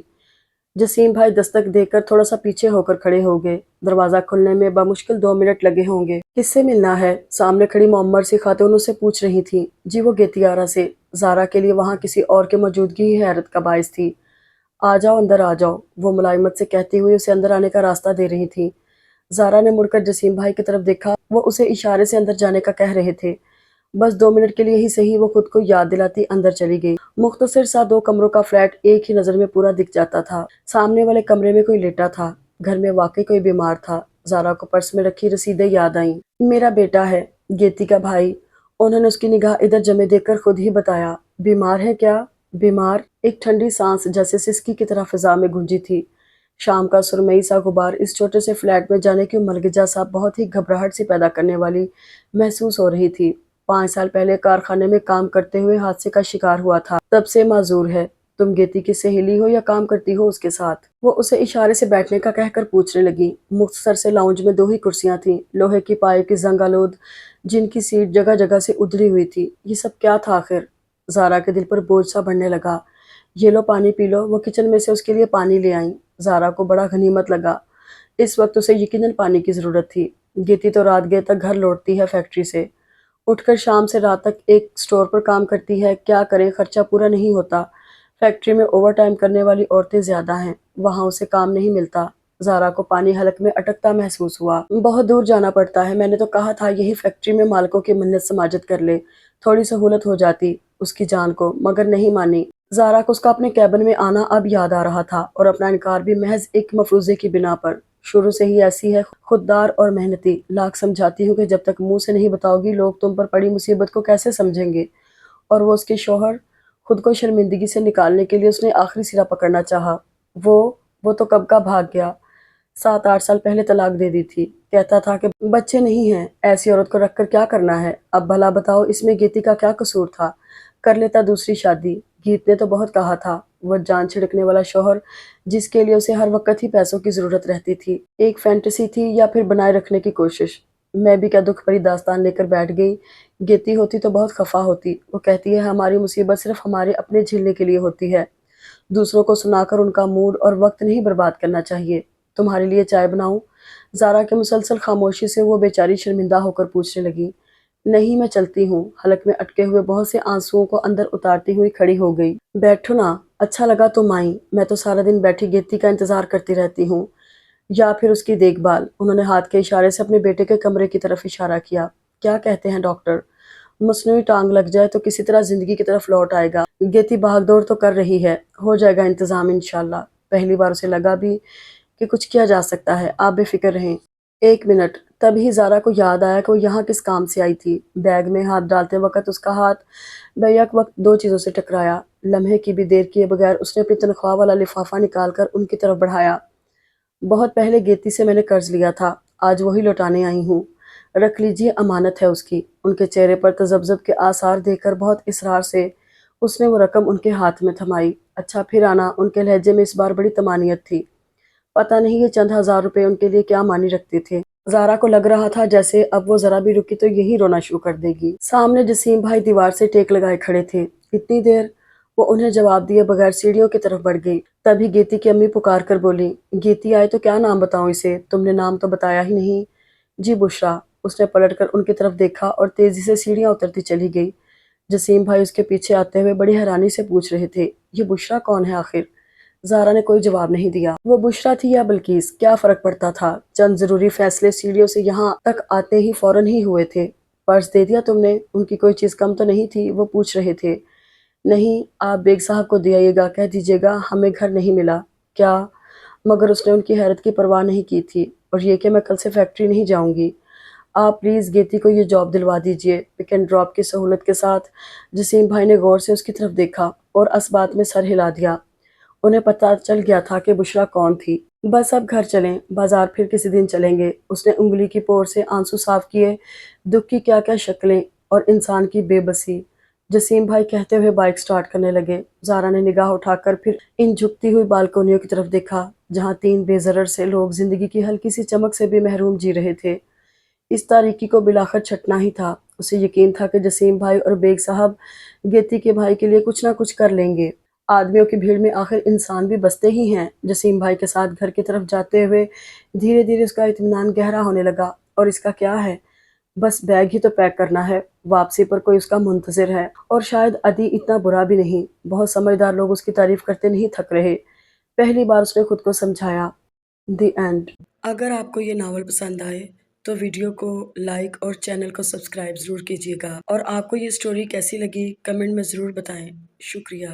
[SPEAKER 1] جسیم بھائی دستک دے کر تھوڑا سا پیچھے ہو کر کھڑے ہو گئے۔ دروازہ کھلنے میں بمشکل 2 منٹ لگے ہوں گے۔ کس سے ملنا ہے؟ سامنے کھڑی معمر سی خاتون اسے پوچھ رہی تھی۔ جی وہ گیتی آرا سے۔ زارا کے لیے وہاں کسی اور کی موجودگی ہی حیرت کا باعث تھی۔ آ جاؤ اندر آ جاؤ، وہ ملائمت سے کہتی ہوئی اسے اندر آنے کا راستہ دے رہی تھی۔ زارا نے مڑ کر جسیم بھائی کی طرف دیکھا، وہ اسے اشارے سے اندر جانے کا کہہ رہے تھے۔ بس 2 منٹ کے لیے ہی صحیح، وہ خود کو یاد دلاتی اندر چلی گئی۔ مختصر سا 2 کمروں کا فلیٹ ایک ہی نظر میں پورا دکھ جاتا تھا۔ سامنے والے کمرے میں کوئی لیٹا تھا، گھر میں واقعی کوئی بیمار تھا۔ زارا کو پرس میں رکھی رسیدیں یاد آئیں۔ میرا بیٹا ہے، گیتی کا بھائی۔ انہوں نے اس کی نگاہ ادھر جمے دیکھ کر خود ہی بتایا۔ بیمار ہے کیا؟ بیمار؟ ایک ٹھنڈی سانس جیسے سسکی کی طرح فضا میں گونجی تھی۔ شام کا سرمئی سا غبار اس چھوٹے سے فلیٹ میں جانے کی ملگجا سا بہت ہی گھبراہٹ سی پیدا کرنے والی محسوس ہو رہی تھی۔ 5 سال پہلے کارخانے میں کام کرتے ہوئے حادثے کا شکار ہوا تھا، تب سے معذور ہے۔ تم گیتی کی سہیلی ہو یا کام کرتی ہو اس کے ساتھ؟ وہ اسے اشارے سے بیٹھنے کا کہہ کر پوچھنے لگی۔ مختصر سے لاؤنج میں 2 ہی کرسیاں تھیں، لوہے کی پائے کی زنگ آلود، جن کی سیٹ جگہ جگہ سے ادھری ہوئی تھی۔ یہ سب کیا تھا آخر؟ زارا کے دل پر بوجھ سا بڑھنے لگا۔ یہ لو پانی پی لو، وہ کچن میں سے اس کے لیے پانی لے آئیں۔ زارا کو بڑا غنیمت لگا، اس وقت اسے یقیناً پانی کی ضرورت تھی۔ گیتی تو رات گئے تک گھر لوٹتی ہے فیکٹری سے، اٹھ کر شام سے رات تک ایک سٹور پر کام کرتی ہے، کیا کریں خرچہ پورا نہیں ہوتا۔ فیکٹری میں اوور ٹائم کرنے والی عورتیں زیادہ ہیں، وہاں اسے کام نہیں ملتا۔ زارا کو پانی حلق میں اٹکتا محسوس ہوا۔ بہت دور جانا پڑتا ہے، میں نے تو کہا تھا یہی فیکٹری میں مالکوں کی منت سماجت کر لے، تھوڑی سہولت ہو جاتی اس کی جان کو، مگر نہیں مانی۔ زارا کو اس کا اپنے کیبن میں آنا اب یاد آ رہا تھا، اور اپنا انکار بھی محض ایک مفروضے کی بنا پر۔ شروع سے ہی ایسی ہے، خوددار اور محنتی، لاکھ سمجھاتی ہوں کہ جب تک منہ سے نہیں بتاؤ گی لوگ تم پر پڑی مصیبت کو کیسے سمجھیں گے۔ اور وہ اس کے شوہر، خود کو شرمندگی سے نکالنے کے لیے اس نے آخری سرا پکڑنا چاہا۔ وہ تو کب کا بھاگ گیا، 7-8 سال پہلے طلاق دے دی تھی، کہتا تھا کہ بچے نہیں ہیں، ایسی عورت کو رکھ کر کیا کرنا ہے۔ اب بھلا بتاؤ اس میں گیتی کا کیا قصور تھا؟ کر لیتا دوسری شادی، گیت نے تو بہت کہا تھا۔ وہ جان چھڑکنے والا شوہر جس کے لیے اسے ہر وقت ہی پیسوں کی ضرورت رہتی تھی، ایک فینٹیسی تھی یا پھر بنائے رکھنے کی کوشش؟ میں بھی کیا دکھ بھری داستان لے کر بیٹھ گئی؟ گیتی ہوتی تو بہت خفا ہوتی، وہ کہتی ہے ہماری مصیبت صرف ہمارے اپنے جھیلنے کے لیے ہوتی ہے، دوسروں کو سنا کر ان کا موڈ اور وقت نہیں برباد کرنا چاہیے۔ تمہارے لیے چائے بناؤں؟ زارا کے مسلسل خاموشی سے وہ بیچاری شرمندہ ہو کر پوچھنے لگی۔ نہیں میں چلتی ہوں، حلق میں اٹکے ہوئے بہت سے آنسوؤں کو اندر اتارتی ہوئی کھڑی ہو گئی۔ بیٹھو نا، اچھا لگا تم آئیں، میں تو سارا دن بیٹھی گیتی کا انتظار کرتی رہتی ہوں، یا پھر اس کی دیکھ بھال۔ انہوں نے ہاتھ کے اشارے سے اپنے بیٹے کے کمرے کی طرف اشارہ کیا۔ کیا کہتے ہیں ڈاکٹر؟ مصنوعی ٹانگ لگ جائے تو کسی طرح زندگی کی طرف لوٹ آئے گا۔ گیتی بھاگ دوڑ تو کر رہی ہے، ہو جائے گا انتظام انشاءاللہ۔ پہلی بار اسے لگا بھی کہ کچھ کیا جا سکتا ہے، آپ بے فکر رہیں۔ 1 منٹ، تب ہی زارا کو یاد آیا کہ وہ یہاں کس کام سے آئی تھی۔ بیگ میں ہاتھ ڈالتے وقت اس کا ہاتھ بیک وقت 2 چیزوں سے ٹکرایا۔ لمحے کی بھی دیر کیے بغیر اس نے اپنی تنخواہ والا لفافہ نکال کر ان کی طرف بڑھایا۔ بہت پہلے گیتی سے میں نے قرض لیا تھا، آج وہی لوٹانے آئی ہوں۔ رکھ لیجیے، امانت ہے اس کی۔ ان کے چہرے پر تذبذب کے آثار دیکھ کر بہت اصرار سے اس نے وہ رقم ان کے ہاتھ میں تھمائی۔ اچھا پھر آنا، ان کے لہجے میں اس بار بڑی طمانینت تھی۔ پتہ نہیں یہ چند ہزار روپے ان کے لیے کیا معنی رکھتے تھے۔ زارا کو لگ رہا تھا جیسے اب وہ ذرا بھی رکی تو یہی رونا شروع کر دے گی۔ سامنے جسیم بھائی دیوار سے ٹیک لگائے کھڑے تھے۔ اتنی دیر وہ انہیں جواب دیے بغیر سیڑھیوں کی طرف بڑھ گئی۔ تبھی گیتی کی امی پکار کر بولی، گیتی آئے تو کیا نام بتاؤں اسے؟ تم نے نام تو بتایا ہی نہیں۔ جی بشریٰ۔ اس نے پلٹ کر ان کی طرف دیکھا اور تیزی سے سیڑھیاں اترتی چلی گئی۔ جسیم بھائی اس کے پیچھے آتے ہوئے بڑی حیرانی سے پوچھ رہے تھے، یہ بشریٰ کون ہے آخر؟ زارا نے کوئی جواب نہیں دیا۔ وہ بشریٰ تھی یا بلقیس، کیا فرق پڑتا تھا؟ چند ضروری فیصلے سیڑھیوں سے یہاں تک آتے ہی فوراً ہی ہوئے تھے۔ پرس دے دیا تم نے؟ ان کی کوئی چیز کم تو نہیں تھی؟ وہ پوچھ رہے تھے۔ نہیں، آپ بیگ صاحب کو دے آئیے گا، کہہ دیجیے گا ہمیں گھر نہیں ملا۔ کیا؟ مگر اس نے ان کی حیرت کی پرواہ نہیں کی تھی۔ اور یہ کہ میں کل سے فیکٹری نہیں جاؤں گی۔ آپ پلیز گیتی کو یہ جاب دلوا دیجیے۔ پک اینڈ ڈراپ کی سہولت کے ساتھ جسیم بھائی نے غور سے اس کی طرف دیکھا اور اسبات میں سر ہلا دیا۔ انہیں پتہ چل گیا تھا کہ بشریٰ کون تھی۔ بس اب گھر چلیں، بازار پھر کسی دن چلیں گے۔ اس نے انگلی کی پور سے آنسو صاف کیے۔ دکھ کی کیا کیا شکلیں اور انسان کی بے بسی۔ جسیم بھائی کہتے ہوئے بائک سٹارٹ کرنے لگے۔ زارا نے نگاہ اٹھا کر پھر ان جھکتی ہوئی بالکونیوں کی طرف دیکھا جہاں تین بے ضرر سے لوگ زندگی کی ہلکی سی چمک سے بھی محروم جی رہے تھے۔ اس تاریکی کو بلاخر چھٹنا ہی تھا۔ اسے یقین تھا کہ جسیم بھائی اور بیگ صاحب گیتی کے بھائی کے لیے کچھ نہ کچھ کر لیں گے۔ آدمیوں کی بھیڑ میں آخر انسان بھی بستے ہی ہیں۔ جسیم بھائی کے ساتھ گھر کی طرف جاتے ہوئے دھیرے دھیرے اس کا اطمینان گہرا ہونے لگا۔ اور اس کا کیا ہے؟ بس بیگ ہی تو پیک کرنا ہے۔ واپسی پر کوئی اس کا منتظر ہے۔ اور شاید عدی اتنا برا بھی نہیں۔ بہت سمجھدار لوگ اس کی تعریف کرتے نہیں تھک رہے۔ پہلی بار اس نے خود کو سمجھایا۔ The end. اگر آپ کو یہ ناول پسند آئے تو ویڈیو کو لائک اور چینل کو سبسکرائب ضرور کیجیے گا۔ اور آپ کو یہ سٹوری کیسی لگی کمنٹ میں ضرور بتائیں۔ شکریہ۔